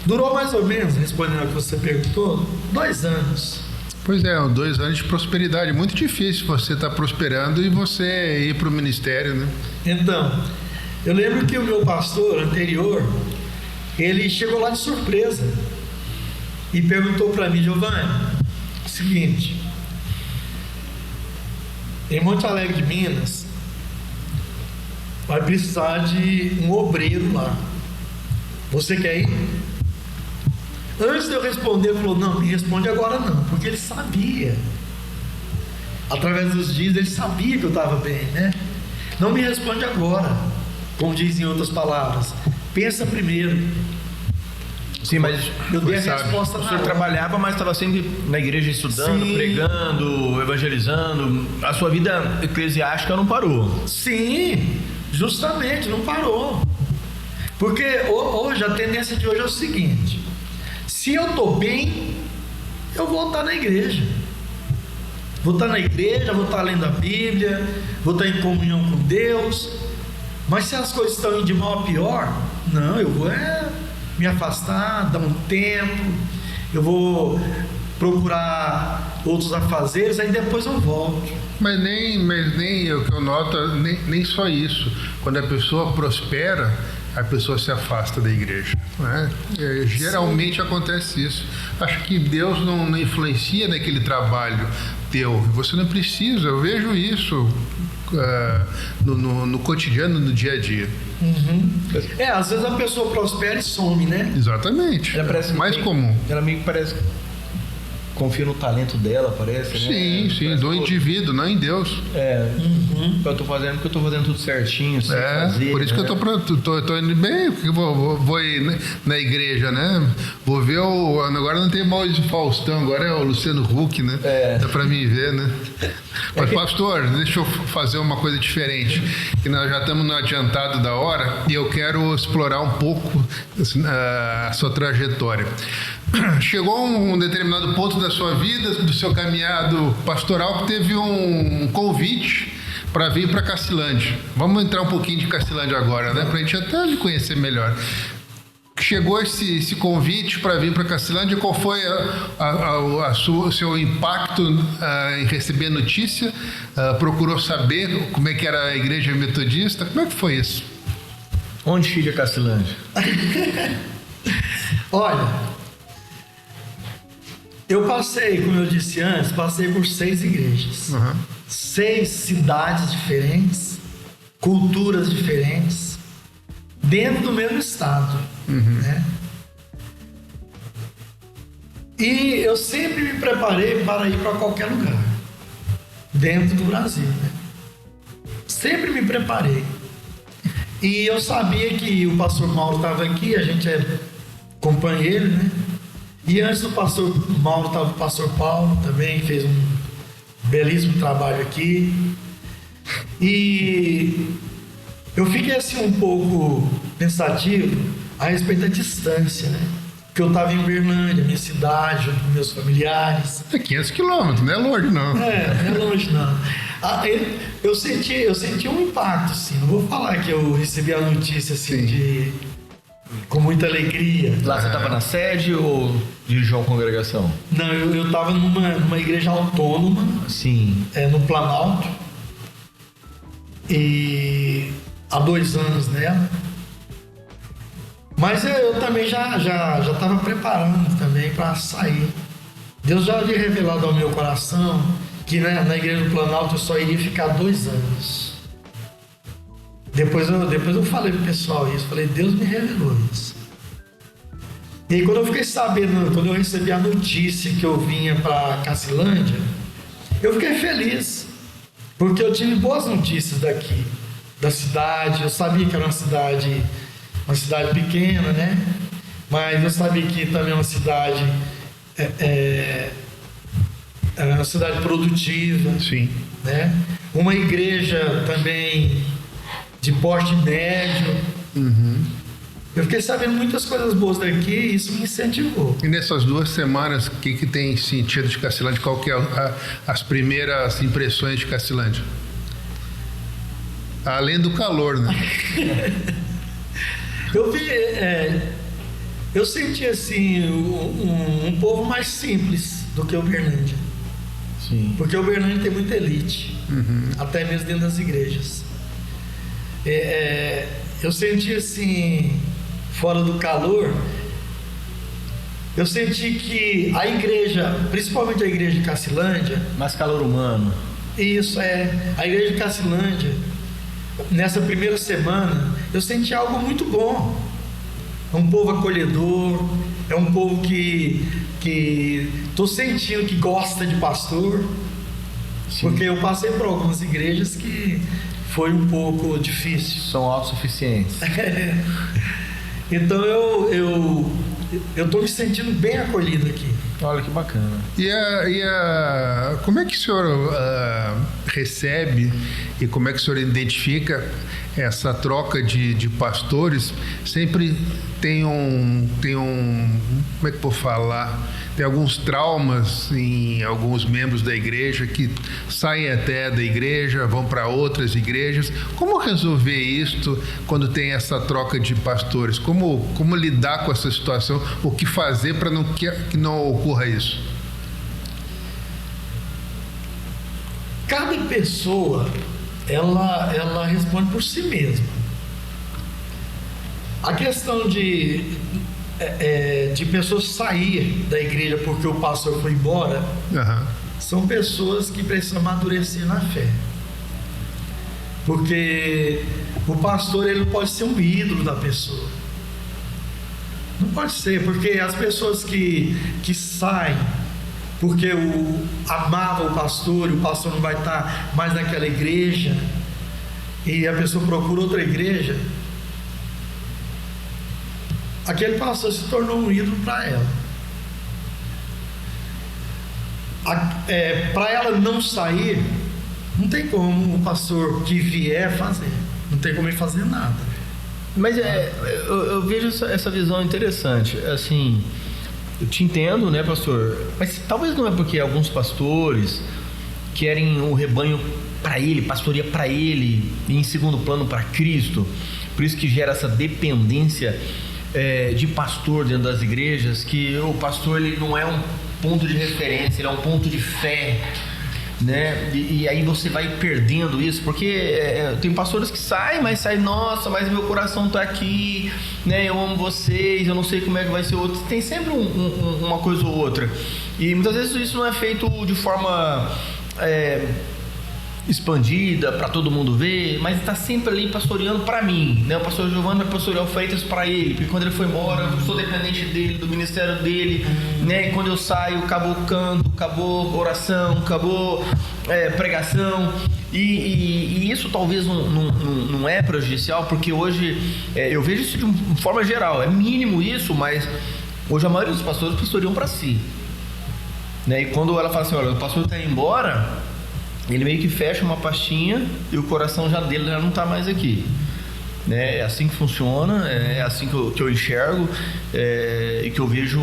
Durou mais ou menos, respondendo ao que você perguntou, 2 anos. Pois é, 2 anos de prosperidade. Muito difícil você estar prosperando e você ir para o ministério, né? Então, eu lembro que o meu pastor anterior, ele chegou lá de surpresa e perguntou para mim, Giovanni, o seguinte, em Monte Alegre de Minas vai precisar de um obreiro lá, você quer ir? Antes de eu responder, ele falou, não, me responde agora não, porque ele sabia, através dos dias ele sabia que eu estava bem, né? Não me responde agora, como diz em outras palavras, pensa primeiro. Sim, mas eu dei a sabe, resposta o na senhor hora. trabalhava, mas estava sempre na igreja estudando, Sim. pregando, evangelizando. A sua vida eclesiástica não parou. Sim, justamente, não parou. Porque hoje, a tendência de hoje é o seguinte: se eu estou bem, eu vou estar na igreja. Vou estar na igreja, vou estar lendo a Bíblia, vou estar em comunhão com Deus. Mas se as coisas estão indo de mal a pior, não, eu vou me afastar, dar um tempo, eu vou procurar outros afazeres, aí depois eu volto. Mas nem o que eu noto, nem só isso. Quando a pessoa prospera, a pessoa se afasta da igreja, né? Geralmente acontece isso. Acho que Deus não influencia naquele trabalho teu. Você não precisa, eu vejo isso no cotidiano, no dia a dia. Às vezes a pessoa prospera e some, né? Exatamente. Ela parece mais que comum. Ela meio que parece confia no talento dela, parece, né? Sim, Parece do indivíduo, não em Deus. Eu tô fazendo porque eu tô fazendo tudo certinho, sem fazer, por isso que eu tô indo bem, porque vou ir na igreja, né? Vou ver agora não tem mais o Faustão, agora é o Luciano Huck, né? Dá pra mim ver, né? Mas, pastor, deixa eu fazer uma coisa diferente, que nós já estamos no adiantado da hora e eu quero explorar um pouco a sua trajetória. Chegou um determinado ponto da sua vida, do seu caminhado pastoral, que teve um convite para vir para Cacilândia. Vamos entrar um pouquinho de Cacilândia agora, né? Para a gente até lhe conhecer melhor. Chegou esse convite para vir para Cacilândia, qual foi o seu impacto em receber a notícia? Procurou saber como é que era a igreja metodista? Como é que foi isso? Onde fica Cacilândia? Olha, eu passei, como eu disse antes, passei por 6 igrejas. 6 cidades diferentes, culturas diferentes, dentro do mesmo estado, né? E eu sempre me preparei para ir para qualquer lugar, dentro do Brasil, né? Sempre me preparei. E eu sabia que o pastor Mauro estava aqui, a gente é companheiro, né? E antes do pastor Mauro estava o pastor Paulo também, fez um belíssimo trabalho aqui. E eu fiquei assim um pouco pensativo a respeito da distância, né? Porque eu estava em Uberlândia, minha cidade, junto com meus familiares. É 500 quilômetros, não é longe não. Não é longe não. Eu senti um impacto, assim. Não vou falar que eu recebi a notícia assim com muita alegria. Lá você estava na sede ou dirigiu a congregação? Não, eu estava numa igreja autônoma. Sim. No Planalto. E há 2 anos nela. Mas eu também já estava preparando também para sair. Deus já havia revelado ao meu coração que na igreja do Planalto eu só iria ficar 2 anos. Depois eu falei pro pessoal isso, falei, Deus me revelou isso. E aí quando eu fiquei sabendo, quando eu recebi a notícia que eu vinha para Cacilândia, eu fiquei feliz, porque eu tive boas notícias daqui, da cidade. Eu sabia que era uma cidade pequena, né? Mas eu sabia que também é uma cidade uma cidade produtiva. Sim. Né? Uma igreja também de porte médio. Eu fiquei sabendo muitas coisas boas daqui e isso me incentivou. E nessas 2 semanas, o que tem sentido de Cacilândia? Qual que é as primeiras impressões de Cacilândia? Além do calor, né? Eu senti assim um povo mais simples do que Uberlândia. Sim. Porque Uberlândia tem muita elite, até mesmo dentro das igrejas. Eu senti assim, fora do calor, eu senti que a igreja, principalmente a igreja de Cacilândia... Mais calor humano. Isso, a igreja de Cacilândia, nessa primeira semana, eu senti algo muito bom. É um povo acolhedor, é um povo que estou sentindo que gosta de pastor. Sim. Porque eu passei por algumas igrejas que foi um pouco difícil. São autossuficientes. Então eu eu estou me sentindo bem acolhido aqui. Olha que bacana. Como é que o senhor recebe e como é que o senhor identifica essa troca de pastores? Sempre tem como é que eu vou falar? Tem alguns traumas em alguns membros da igreja que saem até da igreja, vão para outras igrejas. Como resolver isto quando tem essa troca de pastores? Como lidar com essa situação? O que fazer para que não ocorra isso? Cada pessoa, ela responde por si mesma. A questão de pessoas sair da igreja porque o pastor foi embora, são pessoas que precisam amadurecer na fé. Porque o pastor, ele não pode ser um ídolo da pessoa. Não pode ser, porque as pessoas que saem porque amava o pastor e o pastor não vai estar mais naquela igreja e a pessoa procura outra igreja, aquele pastor se tornou um ídolo para ela. Para ela não sair, não tem como o pastor que vier fazer, não tem como ele fazer nada. Mas eu vejo essa visão interessante. Assim, eu te entendo, né, pastor? Mas talvez não é porque alguns pastores querem o rebanho para ele, pastoria para ele, e em segundo plano para Cristo. Por isso que gera essa dependência de pastor dentro das igrejas, que o pastor, ele não é um ponto de referência, ele é um ponto de fé, né? E aí você vai perdendo isso, porque tem pastores que saem, nossa, mas meu coração está aqui, né? Eu amo vocês, eu não sei como é que vai ser outro. Tem sempre uma coisa ou outra, e muitas vezes isso não é feito de forma expandida para todo mundo ver, mas está sempre ali pastoreando para mim, né? O pastor Giovanni vai pastorear o Freitas para ele, porque quando ele foi embora eu sou dependente dele, do ministério dele, né? E quando eu saio, acabou o canto, acabou oração, acabou pregação, e isso talvez não é prejudicial, porque hoje eu vejo isso de uma forma geral, é mínimo isso, mas hoje a maioria dos pastores pastoriam para si, né? E quando ela fala assim, olha, o pastor está indo embora, ele meio que fecha uma pastinha e o coração dele já não está mais aqui, né? É assim que funciona, é assim que eu enxergo, e que eu vejo.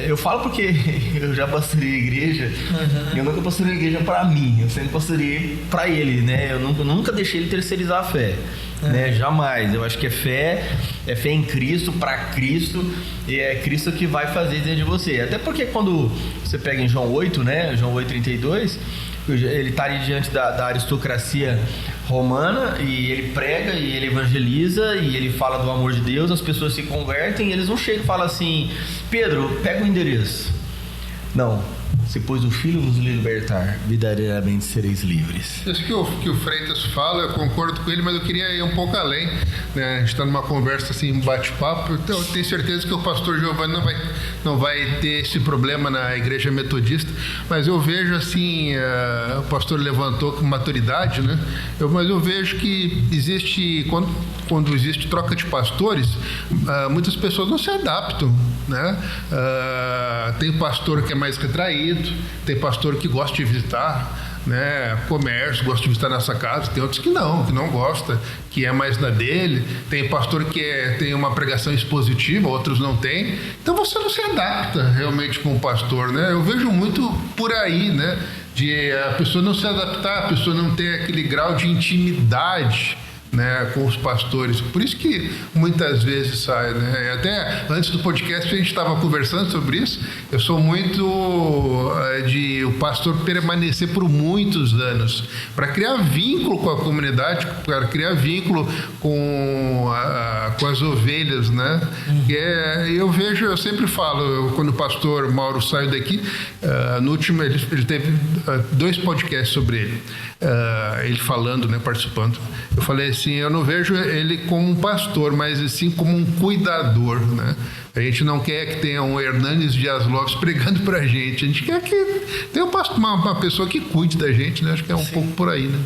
Eu falo porque eu já pastorei a igreja, eu nunca pastorei a igreja para mim, eu sempre pastorei para ele, né? Eu nunca deixei ele terceirizar a fé, né? Jamais. Eu acho que é fé em Cristo, para Cristo, e é Cristo que vai fazer dentro de você. Até porque quando você pega em João 8, né? João 8,32, ele está ali diante da aristocracia romana, e ele prega, e ele evangeliza, e ele fala do amor de Deus, as pessoas se convertem, e eles não chegam e falam assim, Pedro, pega o endereço. Não, se pois o Filho vos libertar, verdadeiramente sereis livres. Isso que o Freitas fala, eu concordo com ele, mas eu queria ir um pouco além, né? A gente está numa conversa assim, um bate-papo, então eu tenho certeza que o pastor Giovanni não vai ter esse problema na igreja metodista, mas eu vejo assim, o pastor levantou com maturidade, né? Mas eu vejo que existe, quando existe troca de pastores, muitas pessoas não se adaptam, né? Tem pastor que é mais retraído, tem pastor que gosta de visitar, né, comércio, gosta de visitar nossa casa, tem outros que não gosta, que é mais na dele, tem pastor que tem uma pregação expositiva, outros não tem, então você não se adapta realmente com o pastor, né? Eu vejo muito por aí, né, de a pessoa não se adaptar, a pessoa não ter aquele grau de intimidade, né, com os pastores, por isso que muitas vezes sai, né? Até antes do podcast a gente estava conversando sobre isso. Eu sou muito de o pastor permanecer por muitos anos, para criar vínculo com a comunidade, para criar vínculo com as ovelhas, né? Eu sempre falo, quando o pastor Mauro saiu daqui, no último ele teve 2 podcasts sobre ele, ele falando, né, participando. Eu falei assim, eu não vejo ele como um pastor, mas sim como um cuidador, né? A gente não quer que tenha um Hernandes Dias Lopes pregando pra gente, a gente quer que tenha uma pessoa que cuide da gente, né? Acho que é um pouco por aí, né?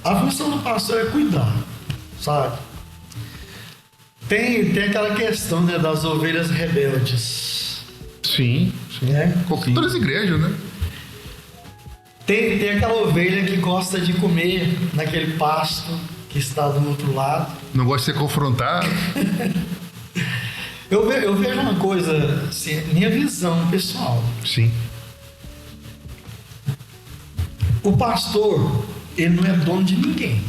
A função do pastor é cuidar, sabe? Tem aquela questão, né, das ovelhas rebeldes. Sim. Né? Todas as igrejas, né? Tem aquela ovelha que gosta de comer naquele pasto que está do outro lado. Não gosta de ser confrontado. Eu vejo uma coisa, assim, minha visão pessoal. Sim. O pastor, ele não é dono de ninguém.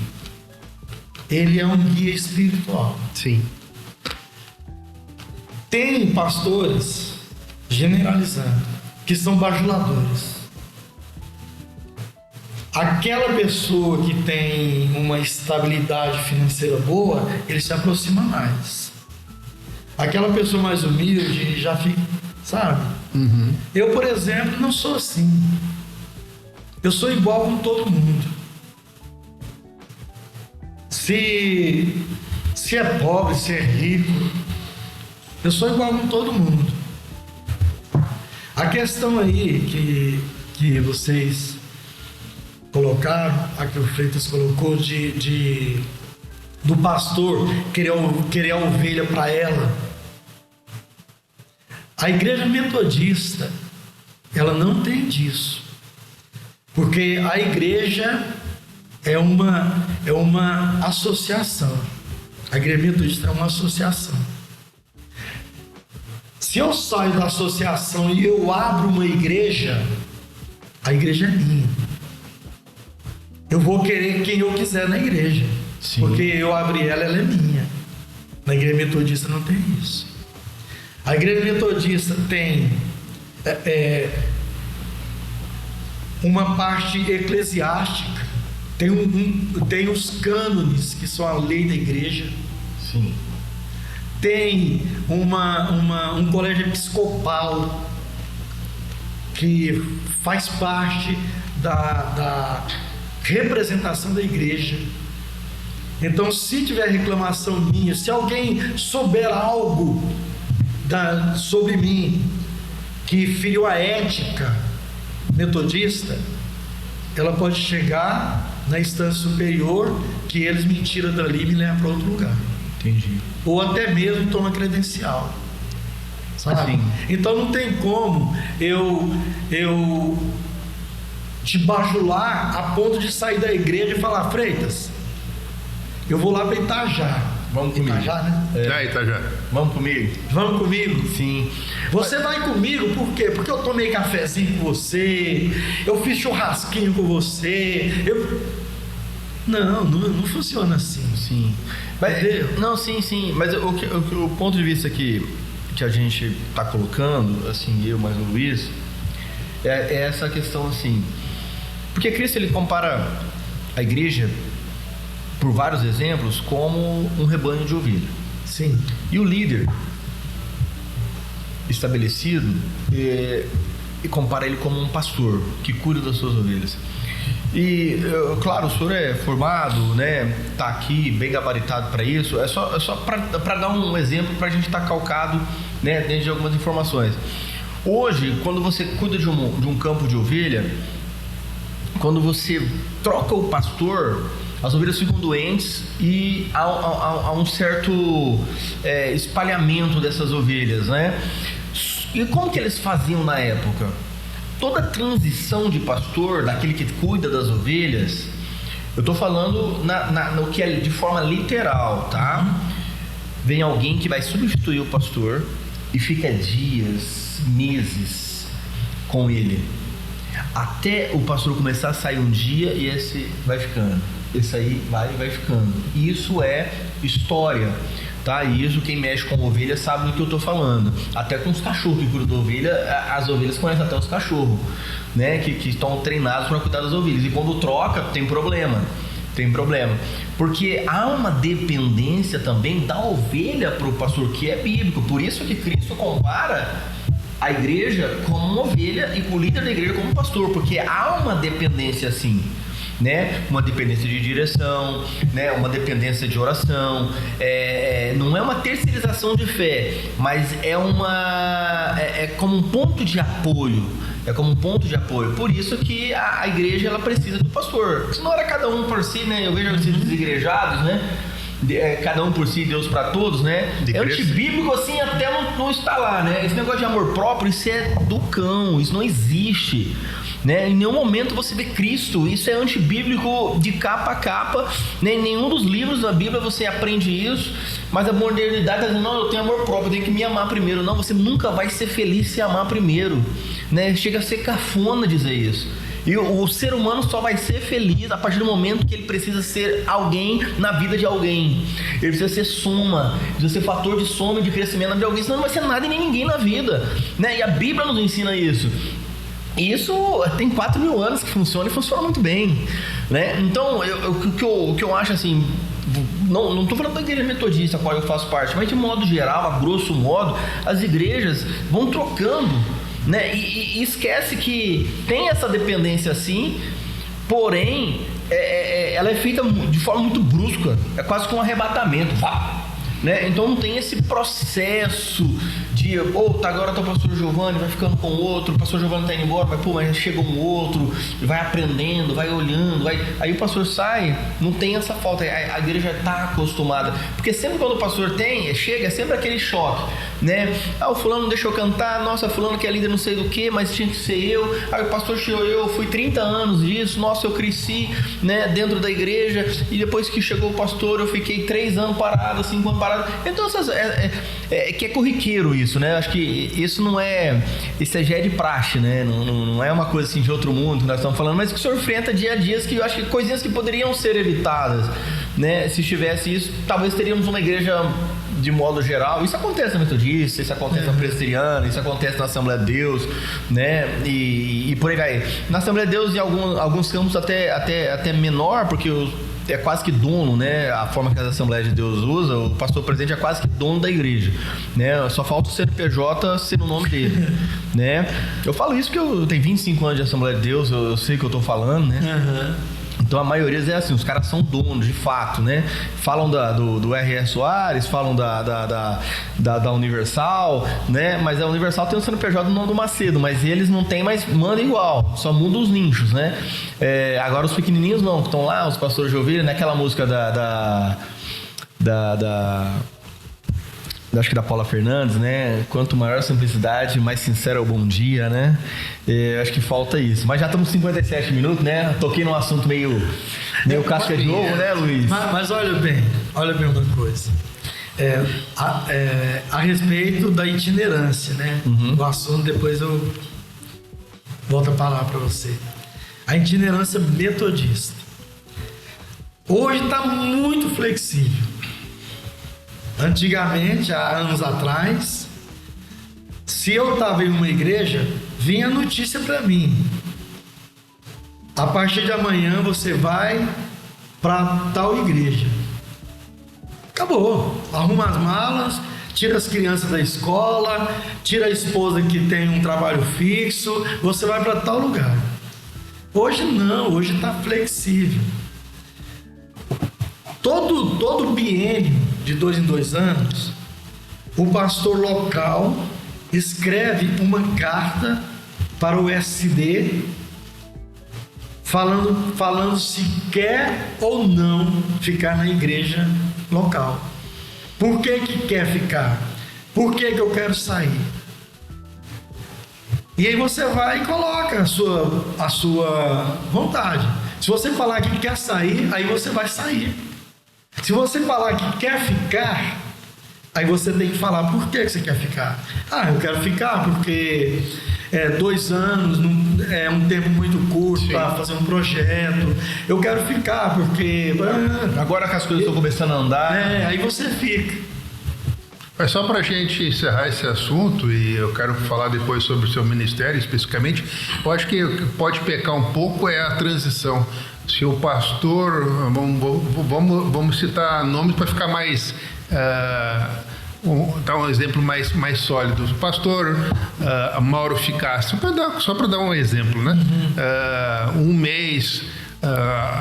Ele é um guia espiritual. Sim. Tem pastores, generalizando, que são bajuladores. Aquela pessoa que tem uma estabilidade financeira boa, ele se aproxima mais. Aquela pessoa mais humilde já fica, sabe? Uhum. Eu, por exemplo, não sou assim. Eu sou igual com todo mundo. Se é pobre, se é rico, eu sou igual com todo mundo. A questão aí que vocês colocaram, a que o Freitas colocou, do pastor querer a ovelha para ela. A igreja metodista, ela não tem disso. Porque a igreja é uma associação. A igreja metodista é uma associação. Se eu saio da associação e eu abro uma igreja, a igreja é minha. Eu vou querer quem eu quiser na igreja. Sim. Porque eu abri ela é minha. Na igreja metodista não tem isso. A igreja metodista tem uma parte eclesiástica, tem os cânones, que são a lei da igreja. Sim. Tem um colégio episcopal que faz parte da representação da igreja. Então, se tiver reclamação minha, se alguém souber algo sobre mim que feriu a ética metodista, ela pode chegar na instância superior, que eles me tiram dali e me levam para outro lugar. Entendi. Ou até mesmo toma credencial, sabe? Assim. Então não tem como eu te bajular a ponto de sair da igreja e falar: Freitas, eu vou lá para Itajá. Vamos comigo. Itajá, né? Itajá. Vamos comigo? Vamos comigo? Sim. Você vai comigo por quê? Porque eu tomei cafezinho com você, eu fiz churrasquinho com você. Não funciona assim. Sim. Mas, não, sim. Mas o ponto de vista que a gente está colocando, assim, eu mais o Luiz, é essa questão assim. Porque Cristo, ele compara a igreja, por vários exemplos, como um rebanho de ovelha. Sim. E o líder estabelecido, e compara ele como um pastor que cuida das suas ovelhas. E claro, o senhor é formado, né? Tá aqui bem gabaritado para isso. É só para dar um exemplo, para a gente estar calcado, né, dentro de algumas informações. Hoje, quando você cuida de um campo de ovelha, quando você troca o pastor, as ovelhas ficam doentes e há um certo espalhamento dessas ovelhas, né? E como que eles faziam na época? Toda transição de pastor, daquele que cuida das ovelhas, eu estou falando no que é de forma literal, tá? Vem alguém que vai substituir o pastor e fica dias, meses com ele, até o pastor começar a sair um dia e esse vai ficando, esse aí vai ficando. Isso é história, tá? E isso, quem mexe com ovelha sabe do que eu tô falando. Até com os cachorros que cuidam da ovelha, as ovelhas conhecem até os cachorros, né? Que estão treinados para cuidar das ovelhas. E quando troca, tem problema. Porque há uma dependência também da ovelha para o pastor, que é bíblico. Por isso que Cristo compara a igreja como uma ovelha e o líder da igreja como um pastor, porque há uma dependência assim, né? Uma dependência de direção, né? Uma dependência de oração, não é uma terceirização de fé, mas é como um ponto de apoio, por isso que a igreja, ela precisa do pastor, senão era cada um por si, né? Eu vejo esses desigrejados, né? cada um por si, Deus para todos, né? É antibíblico assim até não está lá, né? Esse negócio de amor próprio, isso é do cão, isso não existe, né? Em nenhum momento você vê Cristo, isso é antibíblico de capa a capa, né? Em nenhum dos livros da Bíblia você aprende isso, mas a modernidade está dizendo, não, eu tenho amor próprio, eu tenho que me amar primeiro. Não, você nunca vai ser feliz se amar primeiro, né? Chega a ser cafona dizer isso. E o ser humano só vai ser feliz a partir do momento que ele precisa ser alguém na vida de alguém. Ele precisa ser soma, precisa ser fator de soma e de crescimento na vida de alguém, senão não vai ser nada e nem ninguém na vida, né? E a Bíblia nos ensina isso. E isso tem 4.000 anos que funciona e funciona muito bem, né? Então, o que eu acho assim, não estou falando da igreja metodista, a qual eu faço parte, mas de modo geral, a grosso modo, as igrejas vão trocando, né? E esquece que tem essa dependência sim, porém ela é feita de forma muito brusca, é quase que um arrebatamento, né? Então não tem esse processo de agora tá o pastor Giovanni, vai ficando com outro, o pastor Giovanni tá indo embora, mas chega um outro, vai aprendendo, vai olhando, aí o pastor sai, não tem essa falta, a igreja já tá acostumada, porque sempre quando o pastor chega, é sempre aquele choque, né? O fulano não deixou cantar, nossa, fulano que é líder não sei do que, mas tinha que ser eu, aí o pastor chegou, eu fui 30 anos disso, nossa, eu cresci, né, dentro da igreja, e depois que chegou o pastor, eu fiquei 3 anos parado, 5 anos parado, então que é corriqueiro isso, né? Acho que isso não é, isso já é de praxe, né? Não é uma coisa assim de outro mundo que nós estamos falando, mas que o senhor enfrenta dia a dia, que eu acho que coisinhas que poderiam ser evitadas, né? Se tivesse isso, talvez teríamos uma igreja de modo geral. Isso acontece na metodista, isso acontece na presbiteriana, isso acontece na Assembleia de Deus, né? E por aí vai. Na Assembleia de Deus, em alguns campos até menor, porque é quase que dono, né? A forma que a Assembleia de Deus usa, o pastor presidente é quase que dono da igreja, né? Só falta o CNPJ ser o nome dele, né? Eu falo isso porque eu tenho 25 anos de Assembleia de Deus, eu sei o que eu tô falando, né? Então a maioria é assim, os caras são donos de fato, né? Falam do R.S. Soares, falam da Universal, né? Mas a Universal tem o CNPJ do nome do Macedo, mas eles não tem, mas manda igual, só muda os nichos, né? Agora os pequenininhos não, que estão lá, os pastores de ovelha, naquela música acho que da Paula Fernandes, né? Quanto maior a simplicidade, mais sincero é o bom dia, né? Acho que falta isso. Mas já estamos 57 minutos, né? Toquei num assunto meio casca de ovo, né, Luiz? Mas olha bem uma coisa. A respeito da itinerância, né? O assunto, depois eu volto a falar para você. A itinerância metodista. Hoje está muito flexível. Antigamente, há anos atrás, se eu estava em uma igreja, vinha notícia para mim. A partir de amanhã você vai para tal igreja. Acabou. Arruma as malas, tira as crianças da escola, tira a esposa que tem um trabalho fixo, você vai para tal lugar. Hoje não, hoje está flexível. Todo biênio de 2 em 2 anos, o pastor local escreve uma carta para o SD falando se quer ou não ficar na igreja local. Por que quer ficar? Por que eu quero sair? E aí você vai e coloca a sua vontade. Se você falar que quer sair, aí você vai sair. Se você falar que quer ficar, aí você tem que falar por que você quer ficar. Eu quero ficar porque 2 anos é um tempo muito curto para fazer um projeto. Eu quero ficar porque agora que as coisas estão começando a andar, aí você fica. Mas só para a gente encerrar esse assunto, e eu quero falar depois sobre o seu ministério especificamente, eu acho que pode pecar um pouco a transição. Se o pastor, vamos citar nomes para ficar mais, dar um exemplo mais sólido. O pastor Mauro Ficasse, só para dar um exemplo, né? Um mês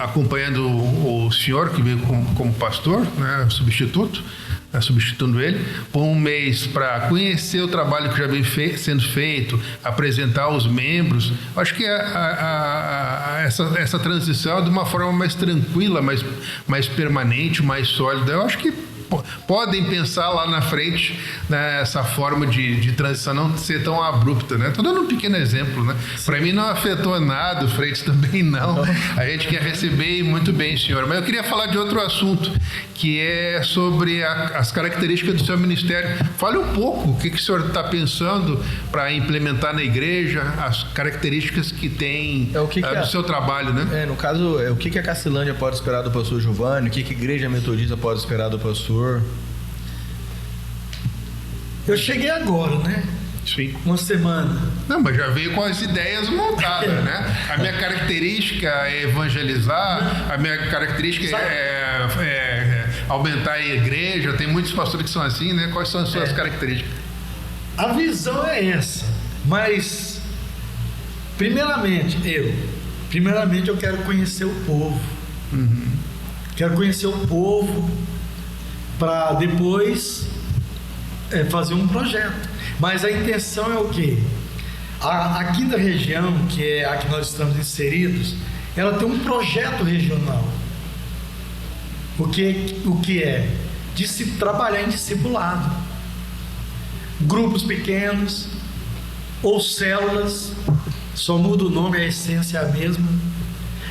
acompanhando o senhor que veio como pastor, né, substituindo ele, por um mês para conhecer o trabalho que já vem sendo feito, apresentar os membros. Acho que essa transição é de uma forma mais tranquila, mais permanente, mais sólida. Eu acho que podem pensar lá na frente nessa forma de transição não ser tão abrupta, né? Estou dando um pequeno exemplo, né? Para mim não afetou nada, o Freitas também não. A gente quer receber muito bem, senhor. Mas eu queria falar de outro assunto, que é sobre as características do seu ministério. Fale um pouco o que o senhor está pensando para implementar na igreja, as características que tem do seu trabalho, né? No caso, o que a Cacilândia pode esperar do pastor Giovanni, o que a Igreja Metodista pode esperar do pastor? Eu cheguei agora, né? Sim. Uma semana. Não, mas já veio com as ideias montadas, né? A minha característica é evangelizar, a minha característica é aumentar a igreja. Tem muitos pastores que são assim, né? Quais são as suas características? A visão é essa, mas primeiramente eu quero conhecer o povo. Uhum. Quero conhecer o povo para depois fazer um projeto. Mas a intenção é o quê? A quinta região, que é a que nós estamos inseridos, ela tem um projeto regional. O que é? De se trabalhar em discipulado. Grupos pequenos ou células, só muda o nome, a essência é a mesma.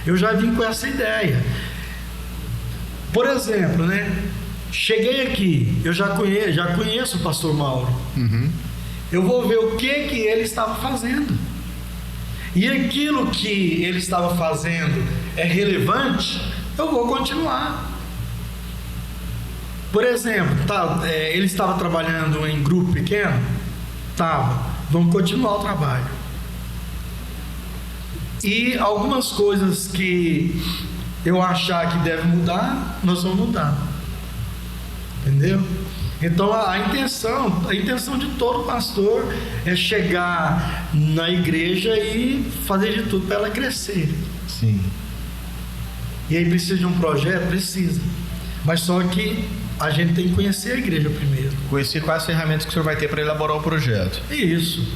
Eu já vim com essa ideia. Por exemplo, né? Cheguei aqui, eu já conheço o pastor Mauro. Uhum. Eu vou ver o que ele estava fazendo. E aquilo que ele estava fazendo é relevante, eu vou continuar. Por exemplo, ele estava trabalhando em grupo pequeno? Estava. Vamos continuar o trabalho. E algumas coisas que eu achar que deve mudar, nós vamos mudar. Entendeu? Então a intenção de todo pastor é chegar na igreja e fazer de tudo para ela crescer. Sim. E aí precisa de um projeto? Precisa. Mas só que a gente tem que conhecer a igreja primeiro. Conhecer quais as ferramentas que o senhor vai ter para elaborar o projeto. Isso.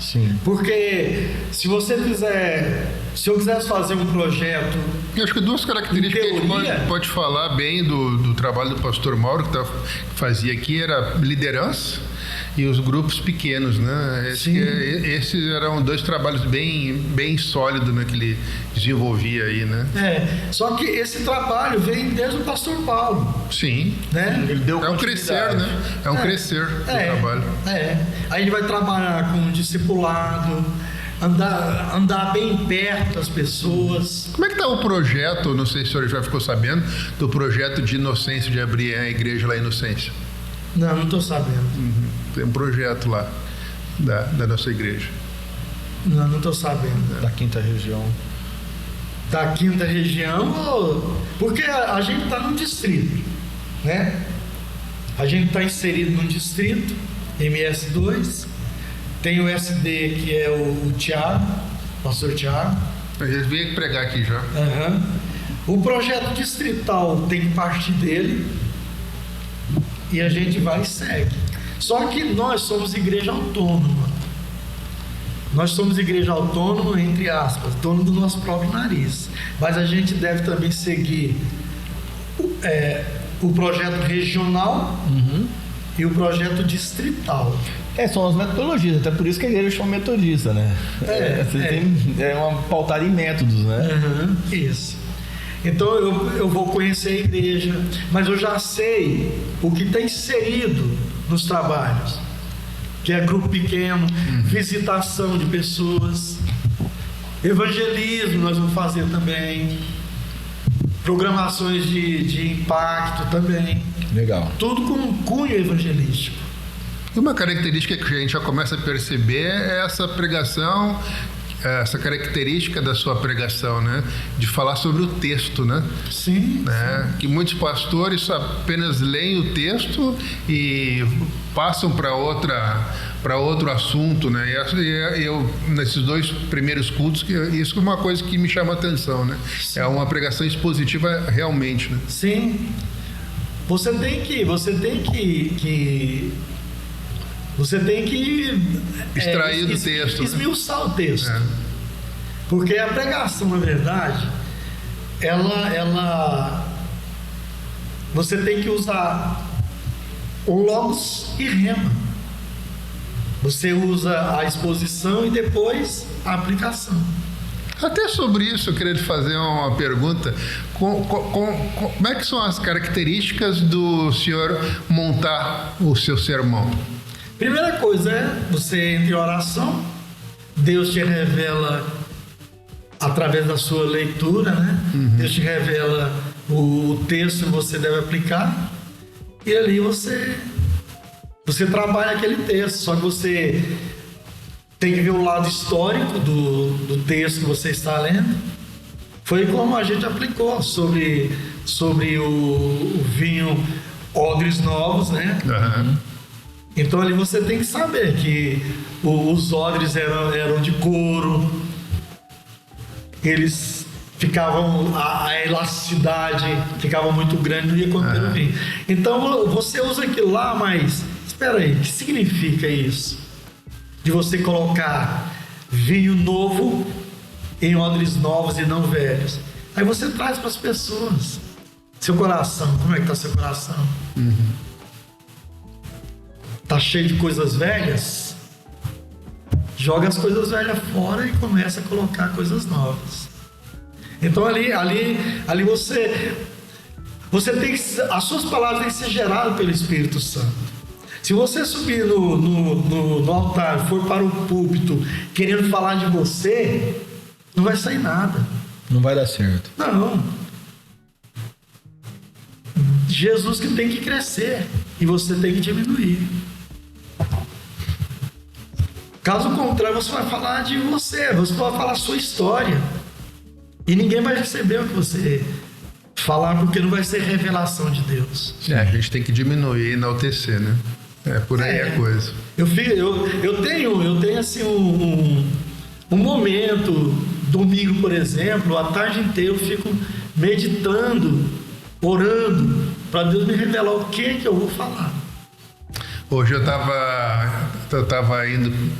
Sim. Porque se eu quisesse fazer um projeto... Eu acho que duas características que a gente pode falar bem do trabalho do pastor Mauro, que fazia aqui, era liderança e os grupos pequenos, né? Esses eram dois trabalhos bem sólidos, né, que ele desenvolvia aí, né? Só que esse trabalho vem desde o pastor Paulo. Sim. Né? Ele deu crescer, né? É um crescer do trabalho. Aí a gente vai trabalhar com discipulado, andar bem perto das pessoas. Como é que está o projeto, não sei se o senhor já ficou sabendo, do projeto de Inocência, de abrir a igreja lá em Inocência? Não estou sabendo. Uhum. Tem um projeto lá da nossa igreja. Não estou sabendo. Da quinta região. Da quinta região, porque a gente está num distrito, né? A gente está inserido num distrito, MS2, tem o SD, que é o Tiago, pastor Tiago. Ele veio pregar aqui já. Uhum. O projeto distrital tem parte dele e a gente vai e segue. Só que nós somos igreja autônoma. Nós somos igreja autônoma, entre aspas, dono do nosso próprio nariz. Mas a gente deve também seguir o projeto regional e o projeto distrital. São as metodologias, até por isso que a igreja chama metodista, né? É uma pautada em métodos, né? Isso. Então eu vou conhecer a igreja, mas eu já sei o que está inserido nos trabalhos, que é grupo pequeno, visitação de pessoas, evangelismo nós vamos fazer também, programações de impacto também. Legal. Tudo com cunho evangelístico. E uma característica que a gente já começa a perceber é essa pregação essa característica da sua pregação, né? De falar sobre o texto, né? Sim. Né? Que muitos pastores apenas leem o texto e passam para outro assunto, né? E eu, nesses 2 primeiros cultos, isso é uma coisa que me chama a atenção, né? Sim. É uma pregação expositiva realmente, né? Sim. Você tem que extrair do texto, esmiuçar o texto. É. Porque a pregação, na verdade, você tem que usar o logos e rema. Você usa a exposição e depois a aplicação. Até sobre isso eu queria te fazer uma pergunta. Como é que são as características do senhor montar o seu sermão? Primeira coisa é você entra em oração, Deus te revela através da sua leitura, né? Deus te revela o texto que você deve aplicar e ali você trabalha aquele texto, só que você tem que ver o lado histórico do texto que você está lendo. Foi como a gente aplicou sobre o vinho odres novos, né? Então ali você tem que saber que os odres eram de couro, eles ficavam, a elasticidade ficava muito grande, não ia conter o vinho. Então você usa aquilo lá, mas espera aí, o que significa isso? De você colocar vinho novo em odres novos e não velhos. Aí você traz para as pessoas. Seu coração, como é que está seu coração? Tá cheio de coisas velhas? Joga as coisas velhas fora e começa a colocar coisas novas. Então ali você tem que, as suas palavras têm que ser geradas pelo Espírito Santo. Se você subir no altar, for para o púlpito querendo falar de você, não vai sair nada. Não vai dar certo. Não. Jesus que tem que crescer e você tem que diminuir. Caso contrário, você vai falar de você vai falar a sua história. E ninguém vai receber o que você falar, porque não vai ser revelação de Deus. A gente tem que diminuir e enaltecer, né? Por aí a coisa. Eu tenho assim um momento, domingo, por exemplo, a tarde inteira eu fico meditando, orando, para Deus me revelar o que eu vou falar. Hoje eu estava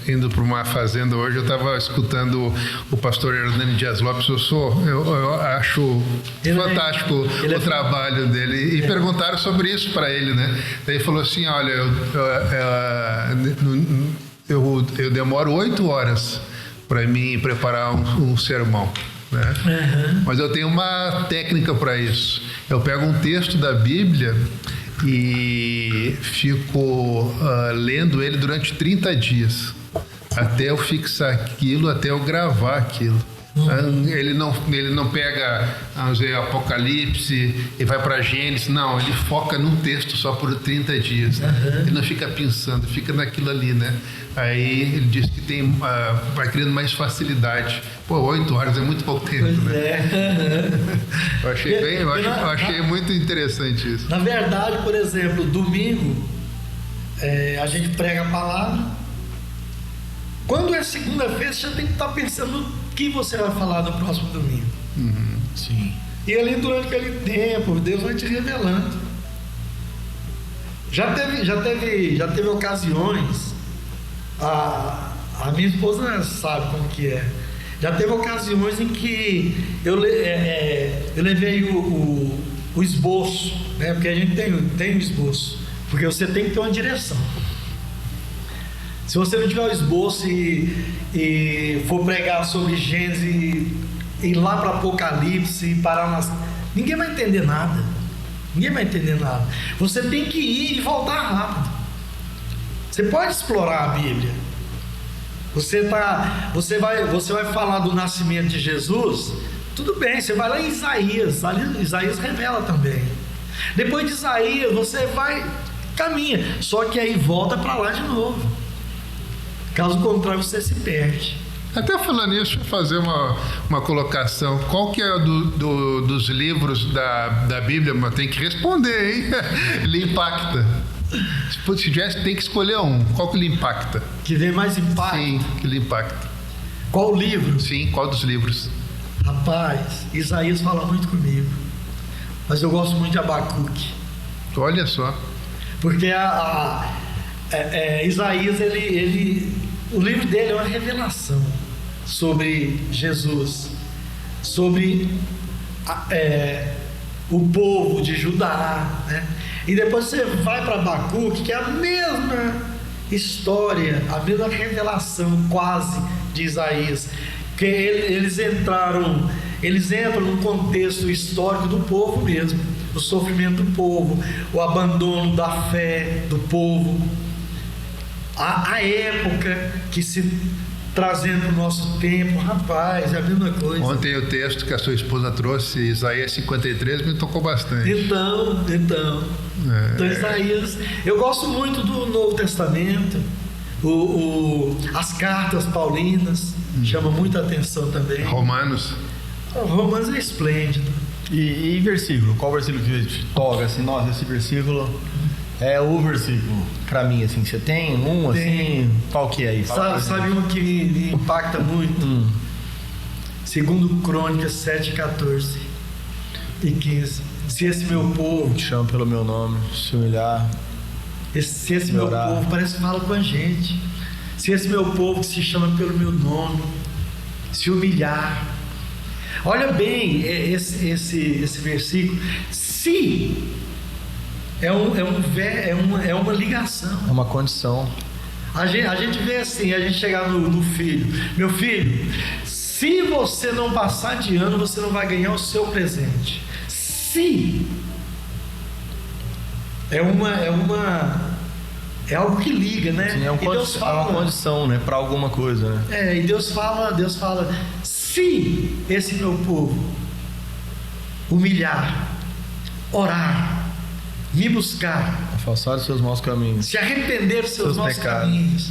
indo para uma fazenda, hoje eu estava escutando o pastor Hernani Dias Lopes. Eu acho fantástico o trabalho dele. E perguntaram sobre isso para ele, né? Daí ele falou assim, olha, eu demoro 8 horas para mim preparar um sermão, né? Mas eu tenho uma técnica para isso. Eu pego um texto da Bíblia e fico lendo ele durante 30 dias, até eu fixar aquilo, até eu gravar aquilo. Ele não pega, vamos dizer, Apocalipse e vai para Gênesis, não, ele foca num texto só por 30 dias, né? Ele não fica pensando, fica naquilo ali, né? Aí ele diz que vai criando mais facilidade. 8 horas é muito pouco tempo, né? Eu achei muito interessante isso. Na verdade, por exemplo, domingo a gente prega a palavra. Quando é segunda-feira, você já tem que estar pensando no que você vai falar no próximo domingo. Sim. E ali durante aquele tempo, Deus vai te revelando. Já teve ocasiões, a minha esposa sabe como que é. Já teve ocasiões em que eu levei o esboço, né? Porque a gente tem um esboço, porque você tem que ter uma direção. Se você não tiver o esboço e for pregar sobre Gênesis e ir lá para Apocalipse e parar ninguém vai entender nada. Ninguém vai entender nada. Você tem que ir e voltar rápido. Você pode explorar a Bíblia. Você vai falar do nascimento de Jesus, tudo bem, você vai lá em Isaías. Ali, Isaías revela também. Depois de Isaías, você caminha. Só que aí volta para lá de novo. Caso contrário, você se perde. Até falando nisso, deixa eu fazer uma colocação. Qual que é dos livros da Bíblia? Mas tem que responder, hein? Lhe impacta. Se tivesse, tem que escolher um. Qual que lhe impacta? Que vem mais impacto? Sim, que lhe impacta. Qual livro? Sim, qual dos livros? Rapaz, Isaías fala muito comigo. Mas eu gosto muito de Abacuque. Olha só. Porque Isaías, o livro dele é uma revelação sobre Jesus, sobre o povo de Judá, né? E depois você vai para Abacuque, que é a mesma história, a mesma revelação quase de Isaías, que eles entram no contexto histórico do povo mesmo, o sofrimento do povo, o abandono da fé do povo, a época que se trazendo para o nosso tempo. Rapaz, é a mesma coisa. Ontem o texto que a sua esposa trouxe, Isaías 53, me tocou bastante. Então Isaías, eu gosto muito do Novo Testamento, as cartas paulinas, chama muita atenção também. Romanos é esplêndido. E versículo? Qual versículo que te toca assim? Nossa, esse versículo é o versículo pra mim, assim. Você tem um, assim? Qual que é aí? Sabe um que me impacta muito? Segundo Crônicas 7, 14 e 15. Se esse meu povo... Te chama pelo meu nome, se humilhar... Se esse meu povo, parece que fala com a gente. Se esse meu povo que se chama pelo meu nome se humilhar... Olha bem esse versículo. Se é uma ligação. É uma condição. A gente vê assim, a gente chegar no filho. Meu filho, se você não passar de ano, você não vai ganhar o seu presente. Se é algo que liga, né? Sim, é uma condição, né? Para alguma coisa, né? E Deus fala, se esse meu povo humilhar, orar, me buscar, afastar dos seus maus caminhos, se arrepender dos seus maus caminhos,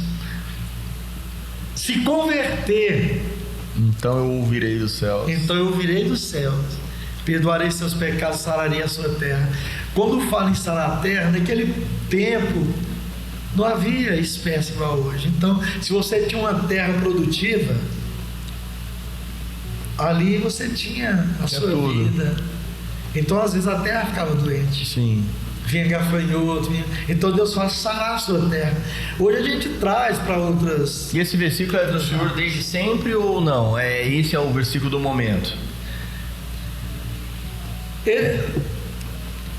se converter, então eu ouvirei dos céus, perdoarei seus pecados, sararei a sua terra. Quando fala em sarar a terra, naquele tempo não havia espécie igual hoje. Então, se você tinha uma terra produtiva, ali você tinha a sua vida. Então, às vezes a terra ficava doente. Sim. Vinha gafanhoto, então Deus faz sarar a sua terra. Hoje a gente traz para outras. E esse versículo é do Senhor desde sempre ou não? Esse é o versículo do momento?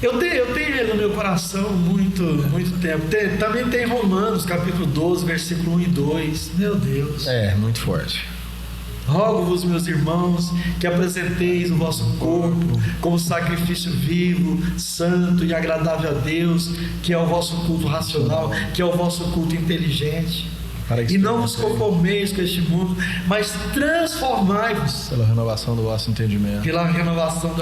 Eu tenho ele no meu coração muito tempo. Também tem Romanos, capítulo 12, versículo 1 e 2. Meu Deus. Muito forte. Rogo-vos, meus irmãos, que apresenteis o vosso corpo como sacrifício vivo, santo e agradável a Deus, que é o vosso culto racional, que é o vosso culto inteligente. E não vos conformeis com este mundo, mas transformai-vos pela renovação do vosso entendimento. Pela renovação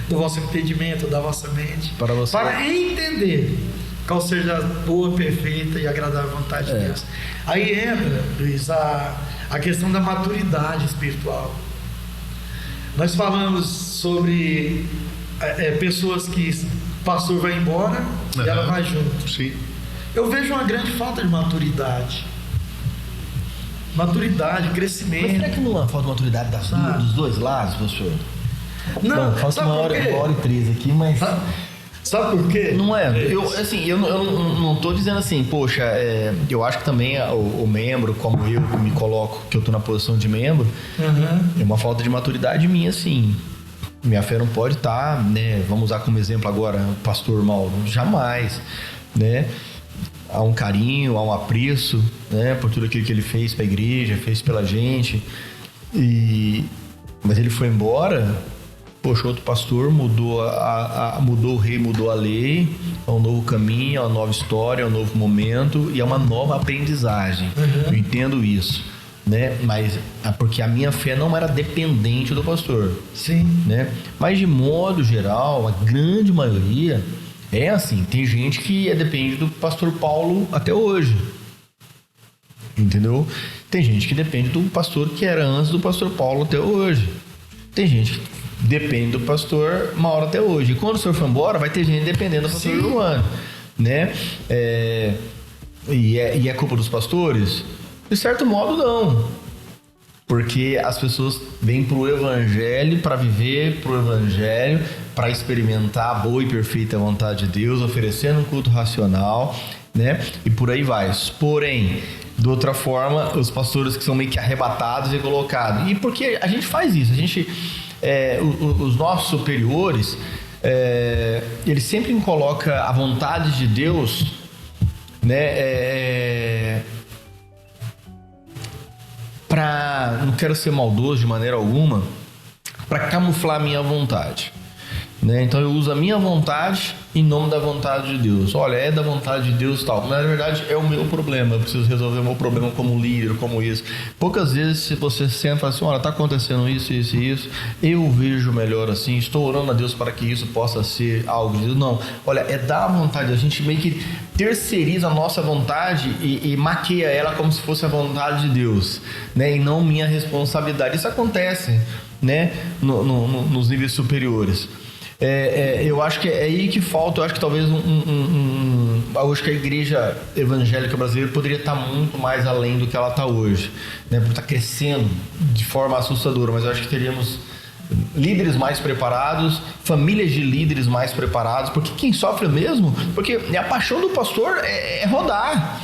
do vosso entendimento, da vossa mente. Para entender qual seja a boa, perfeita e agradável vontade de Deus. Aí entra, Luiz, a questão da maturidade espiritual. Nós falamos sobre pessoas que o pastor vai embora e ela vai junto. Sim. Eu vejo uma grande falta de maturidade. Maturidade, crescimento. Mas será que não falta maturidade dos dois lados, pastor? Não, falta uma hora e 13 aqui, mas... Sabe por quê? Não é, eu não estou dizendo assim, poxa, eu acho que também o membro, como eu me coloco, que eu estou na posição de membro, é uma falta de maturidade minha, sim. Minha fé não pode estar, né? Vamos usar como exemplo agora o pastor Mauro, jamais, né? Há um carinho, há um apreço, né? Por tudo aquilo que ele fez para a igreja, fez pela gente, mas ele foi embora. Poxa, outro pastor mudou mudou o rei, mudou a lei, é um novo caminho, é uma nova história, é um novo momento e é uma nova aprendizagem. Eu entendo isso, né? Mas porque a minha fé não era dependente do pastor. Sim. Né? Mas de modo geral, a grande maioria é assim. Tem gente que depende do pastor Paulo até hoje. Entendeu? Tem gente que depende do pastor que era antes do pastor Paulo até hoje. Tem gente que depende do pastor Mauro até hoje. E quando o senhor for embora, vai ter gente dependendo do pastor João, né? E é culpa dos pastores? De certo modo, não. Porque as pessoas vêm pro evangelho para viver pro evangelho, para experimentar a boa e perfeita vontade de Deus, oferecendo um culto racional, né? E por aí vai. Porém, de outra forma, os pastores que são meio que arrebatados e colocados. E porque a gente faz isso, a gente, os nossos superiores, eles sempre colocam a vontade de Deus, né? Não quero ser maldoso de maneira alguma, para camuflar a minha vontade, né? Então eu uso a minha vontade em nome da vontade de Deus. Olha, é da vontade de Deus tal, mas na verdade é o meu problema, eu preciso resolver o meu problema como líder, como isso. Poucas vezes se você senta e fala assim, olha, tá acontecendo isso, isso e isso, eu vejo melhor assim, estou orando a Deus para que isso possa ser algo de Deus. Não, olha, é da vontade, a gente meio que terceiriza a nossa vontade e maqueia ela como se fosse a vontade de Deus, né? E não minha responsabilidade. Isso acontece, né? Nos níveis superiores. Eu acho que é aí que falta. Eu acho que talvez hoje que a igreja evangélica brasileira poderia estar muito mais além do que ela está hoje, né? Porque está crescendo de forma assustadora, mas eu acho que teríamos líderes mais preparados, famílias de líderes mais preparados, porque quem sofre mesmo, porque a paixão do pastor é rodar,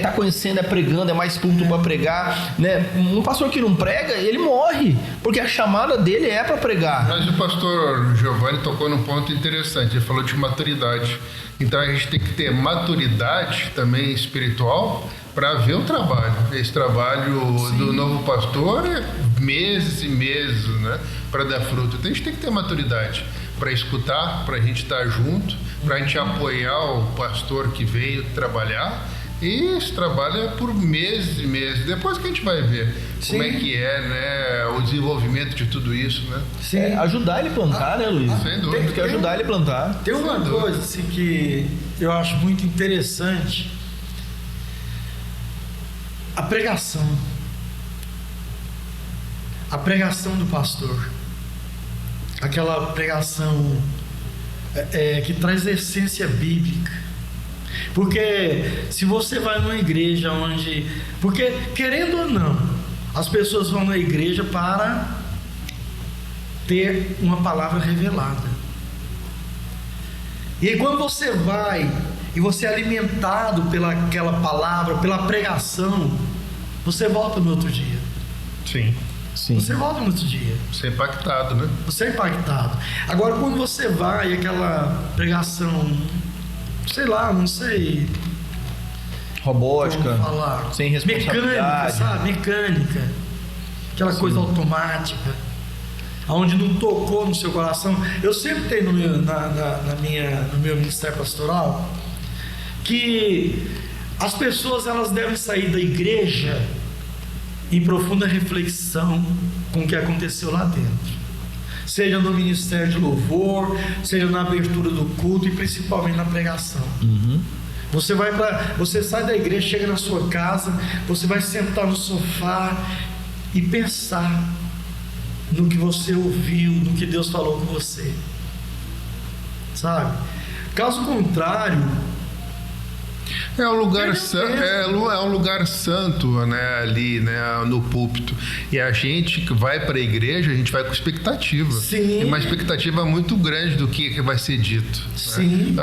tá conhecendo, é pregando, é mais púlpito para pregar, né? Um pastor que não prega, ele morre, porque a chamada dele é para pregar. Mas o pastor Giovanni tocou num ponto interessante, ele falou de maturidade. Então a gente tem que ter maturidade também espiritual para ver o trabalho. Esse trabalho do novo pastor é meses e meses, né, para dar fruto. Então a gente tem que ter maturidade para escutar, para a gente estar junto, para a gente apoiar o pastor que veio trabalhar. E esse trabalho é por meses e meses. Depois que a gente vai ver como é que é, né, o desenvolvimento de tudo isso, né? Sim. Ajudar ele a plantar, né, Luiz? Sem dúvida. Tem que ajudar ele a plantar. Tem uma coisa assim que eu acho muito interessante. A pregação. A pregação do pastor. Aquela pregação que traz a essência bíblica. Porque se você vai numa igreja onde... Porque, querendo ou não, as pessoas vão na igreja para ter uma palavra revelada. E aí quando você vai e você é alimentado pelaquela palavra, pela pregação, você volta no outro dia. Sim. Você volta no outro dia. Você é impactado, né? Você é impactado. Agora, quando você vai e aquela pregação... sei lá, não sei. Robótica, falar. sem responsabilidade. Mecânica, sabe? Mecânica. Aquela coisa automática. Onde não tocou no seu coração. Eu sempre tenho no meu ministério pastoral que as pessoas elas devem sair da igreja em profunda reflexão com o que aconteceu lá dentro. Seja no ministério de louvor, seja na abertura do culto e principalmente na pregação. Uhum. Você sai da igreja, chega na sua casa, você vai sentar no sofá e pensar no que você ouviu, no que Deus falou com você, sabe? Caso contrário, é um lugar santo, né, ali, né, no púlpito. E a gente que vai para a igreja, a gente vai com expectativa. Sim. E uma expectativa muito grande do que vai ser dito. Sim. Né?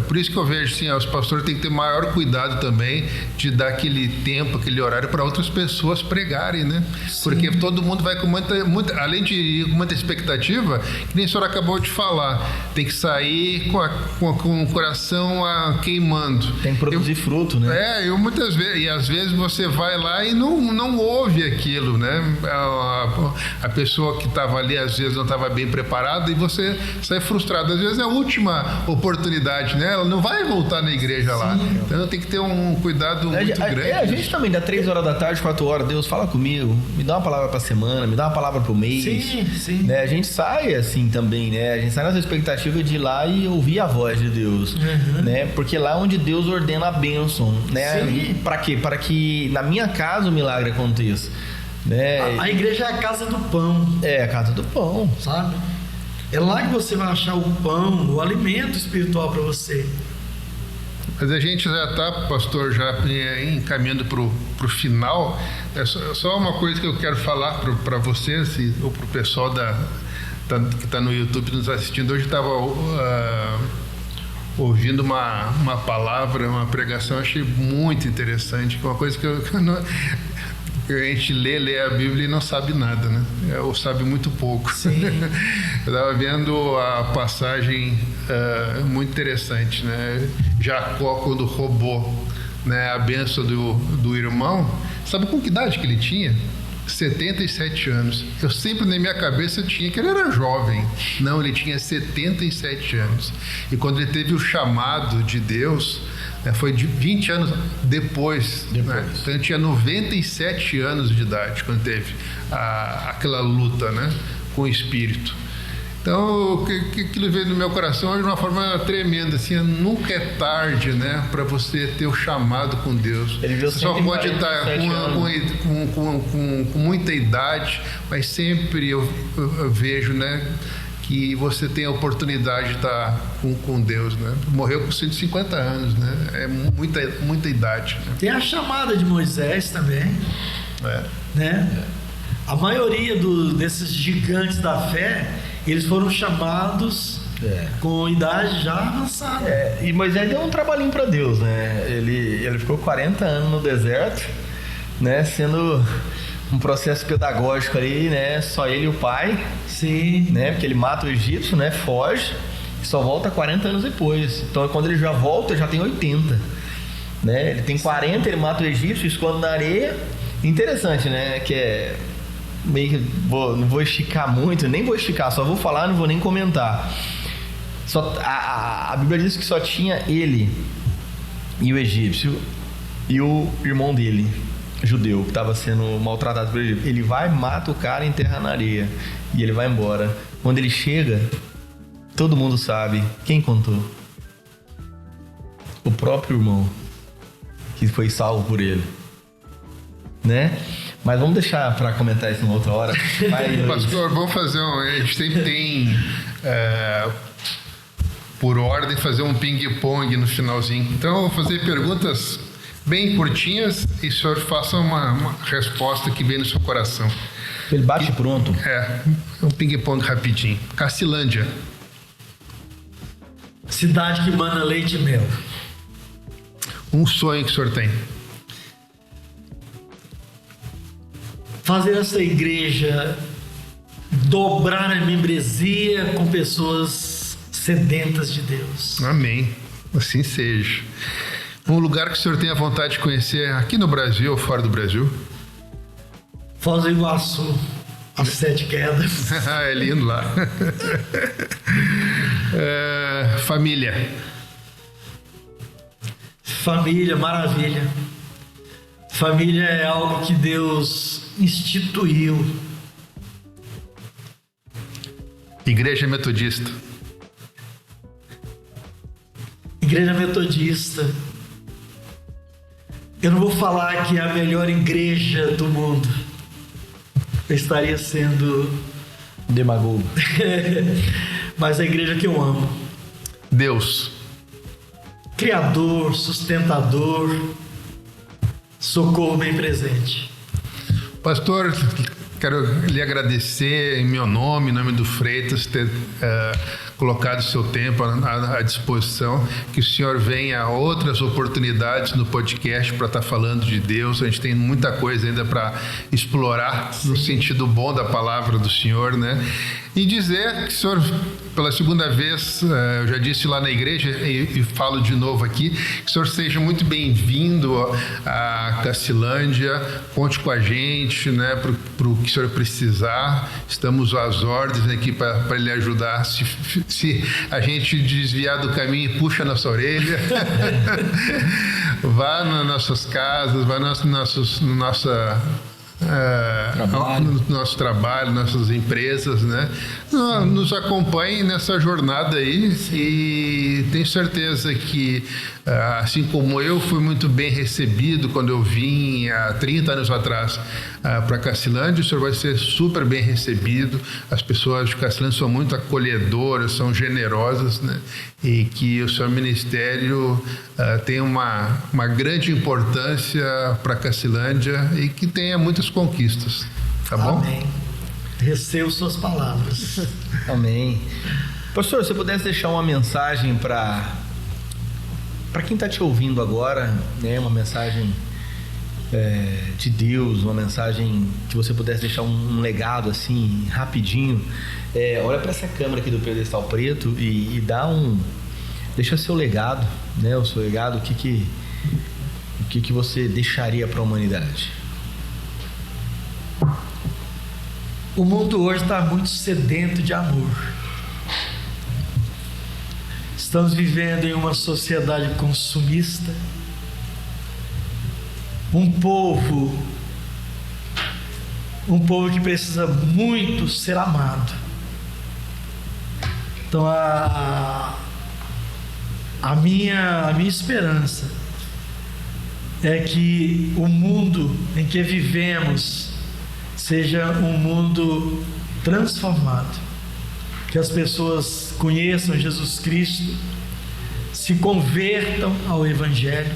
Por isso que eu vejo, assim, os pastores têm que ter maior cuidado também de dar aquele tempo, aquele horário para outras pessoas pregarem, né? Sim. Porque todo mundo vai com muita, além de ir com muita expectativa, que nem a senhora acabou de falar, tem que sair com o coração queimando. Tem que produzir fruto, né? Eu muitas vezes, e às vezes você vai lá e não ouve aquilo, né? A pessoa que estava ali às vezes não estava bem preparada e você sai frustrado. Às vezes é a última oportunidade, né? Ela não vai voltar na igreja. Sim. Lá. Então tem que ter um cuidado muito grande. A gente também dá 3 horas da tarde, 4 horas, Deus fala comigo, me dá uma palavra pra semana, me dá uma palavra pro mês. Sim. Né? A gente sai assim também, né? A gente sai nessa expectativa de ir lá e ouvir a voz de Deus, né? Porque lá é onde Deus ordena a bênção, né? Sim. Para quê? Para que na minha casa o milagre aconteça, né? A igreja é a casa do pão, É a casa do pão. sabe? É lá que você vai achar o pão, o alimento espiritual para você. Mas a gente já está, pastor, já encaminhando para o final. É só uma coisa que eu quero falar para vocês ou para o pessoal que está no YouTube nos assistindo. Hoje estava ouvindo uma palavra, uma pregação, achei muito interessante, uma coisa que a gente lê a Bíblia e não sabe nada, né? Ou sabe muito pouco. Sim. Eu estava vendo a passagem muito interessante, né? Jacó, quando roubou, né, a bênção do irmão, sabe com que idade que ele tinha? 77 anos. Eu sempre na minha cabeça tinha que ele era jovem. Não, ele tinha 77 anos. E quando ele teve o chamado de Deus, foi de 20 anos depois. Né? Então ele tinha 97 anos de idade quando teve aquela luta, né, com o Espírito. Então, aquilo veio no meu coração de uma forma tremenda, assim, nunca é tarde, né, para você ter o chamado com Deus. Você só pode estar com muita idade, mas sempre eu vejo, né, que você tem a oportunidade de estar com Deus, né? Morreu com 150 anos, né? É muita idade. Né? Tem a chamada de Moisés também, né? A maioria desses gigantes da fé, eles foram chamados com idade já avançada. E Moisés deu um trabalhinho para Deus, né? Ele ficou 40 anos no deserto, né? Sendo um processo pedagógico ali, né? Só ele e o pai. Sim. Né? Porque ele mata o egípcio, né? Foge e só volta 40 anos depois. Então, quando ele já volta, ele já tem 80. Né? Ele tem 40, ele mata o egípcio, esconde na areia. Interessante, né? Que é meio que não vou esticar muito, nem vou esticar, só vou falar, não vou nem comentar. A Bíblia diz que só tinha ele e o egípcio e o irmão dele, judeu, que estava sendo maltratado pelo Egito. Ele vai, mata o cara, enterra na areia e ele vai embora. Quando ele chega, todo mundo sabe quem contou. O próprio irmão que foi salvo por ele, né? Mas vamos deixar para comentar isso numa outra hora. Pastor, vamos fazer a gente sempre tem por ordem fazer um ping-pong no finalzinho. Então eu vou fazer perguntas bem curtinhas e o senhor faça uma resposta que vem no seu coração. Ele bate pronto. Um ping-pong rapidinho. Cacilândia. Cidade que mana leite e mel. Um sonho que o senhor tem. Fazer essa igreja dobrar a membresia com pessoas sedentas de Deus. Amém. Assim seja. Um lugar que o senhor tenha vontade de conhecer aqui no Brasil ou fora do Brasil? Foz do Iguaçu, as 7 quedas. É lindo lá. Família. Família, maravilha. Família é algo que Deus instituiu. Igreja Metodista. Igreja Metodista. Eu não vou falar que é a melhor igreja do mundo. Eu estaria sendo demagogo. Mas a igreja que eu amo. Deus. Criador, sustentador, socorro bem presente. Pastor, quero lhe agradecer em meu nome, em nome do Freitas, ter colocado o seu tempo à disposição, que o senhor venha a outras oportunidades no podcast para estar falando de Deus. A gente tem muita coisa ainda para explorar no sentido bom da palavra do senhor, né? E dizer que o senhor, pela segunda vez, eu já disse lá na igreja e falo de novo aqui, que o senhor seja muito bem-vindo à Cacilândia, conte com a gente, né, para o que o senhor precisar. Estamos às ordens aqui para lhe ajudar. Se a gente desviar do caminho, puxa a nossa orelha. Vá nas nossas casas, vá na nossa no nosso trabalho, nossas empresas, né? Nos acompanhem nessa jornada aí. Sim. E tenho certeza que, assim como eu fui muito bem recebido quando eu vim há 30 anos atrás para Cacilândia, o senhor vai ser super bem recebido. As pessoas de Cacilândia são muito acolhedoras, são generosas, né? E que o seu ministério tem uma grande importância para Cacilândia e que tenha muitas conquistas, tá bom? Amém. Recebo suas palavras. Amém. Pastor, se você pudesse deixar uma mensagem para quem está te ouvindo agora, né? Uma mensagem de Deus, uma mensagem que você pudesse deixar um legado assim, rapidinho. Olha para essa câmera aqui do Pedestal Preto e deixa seu legado, né? O seu legado, o que você deixaria para a humanidade? O mundo hoje está muito sedento de amor. Estamos vivendo em uma sociedade consumista, um povo que precisa muito ser amado. Então a minha esperança é que o mundo em que vivemos seja um mundo transformado, que as pessoas conheçam Jesus Cristo, se convertam ao Evangelho,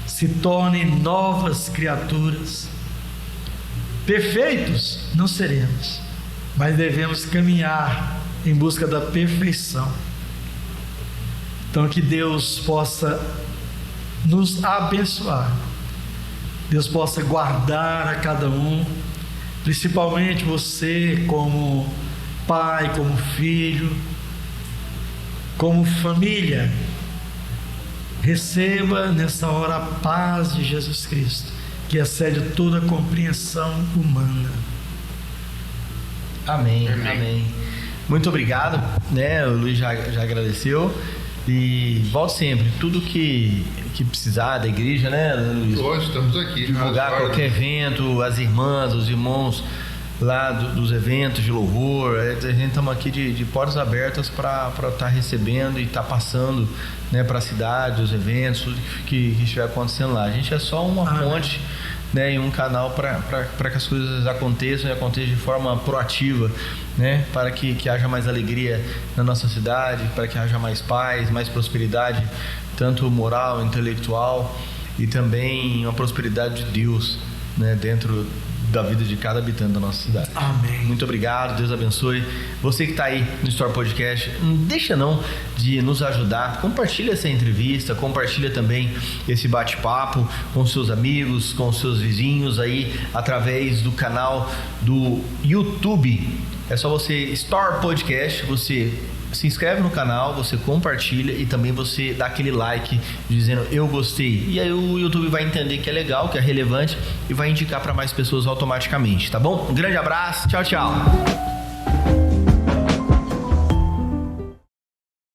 se tornem novas criaturas. Perfeitos não seremos, mas devemos caminhar em busca da perfeição. Então que Deus possa nos abençoar, Deus possa guardar a cada um, principalmente você como pai, como filho, como família. Receba nessa hora a paz de Jesus Cristo, que excede toda a compreensão humana. Amém, amém. Muito obrigado, né? O Luiz já agradeceu. E volte sempre, tudo que precisar da igreja, né, Luiz? Hoje estamos aqui. Divulgar qualquer evento, as irmãs, os irmãos lá dos eventos de louvor. A gente estamos aqui de portas abertas para estar recebendo e estar passando, né, para a cidade, os eventos, tudo que estiver acontecendo lá. A gente é só uma ponte, né, e um canal para que as coisas aconteçam e aconteçam de forma proativa, né, para que haja mais alegria na nossa cidade, para que haja mais paz, mais prosperidade, tanto moral, intelectual e também uma prosperidade de Deus, né, dentro da vida de cada habitante da nossa cidade. Amém. Muito obrigado, Deus abençoe. Você que está aí no Store Podcast, não deixa não de nos ajudar. Compartilha essa entrevista, compartilha também esse bate-papo com seus amigos, com seus vizinhos aí, através do canal do YouTube. É só você, Store Podcast, você se inscreve no canal, você compartilha e também você dá aquele like dizendo eu gostei. E aí o YouTube vai entender que é legal, que é relevante e vai indicar para mais pessoas automaticamente, tá bom? Um grande abraço, tchau, tchau.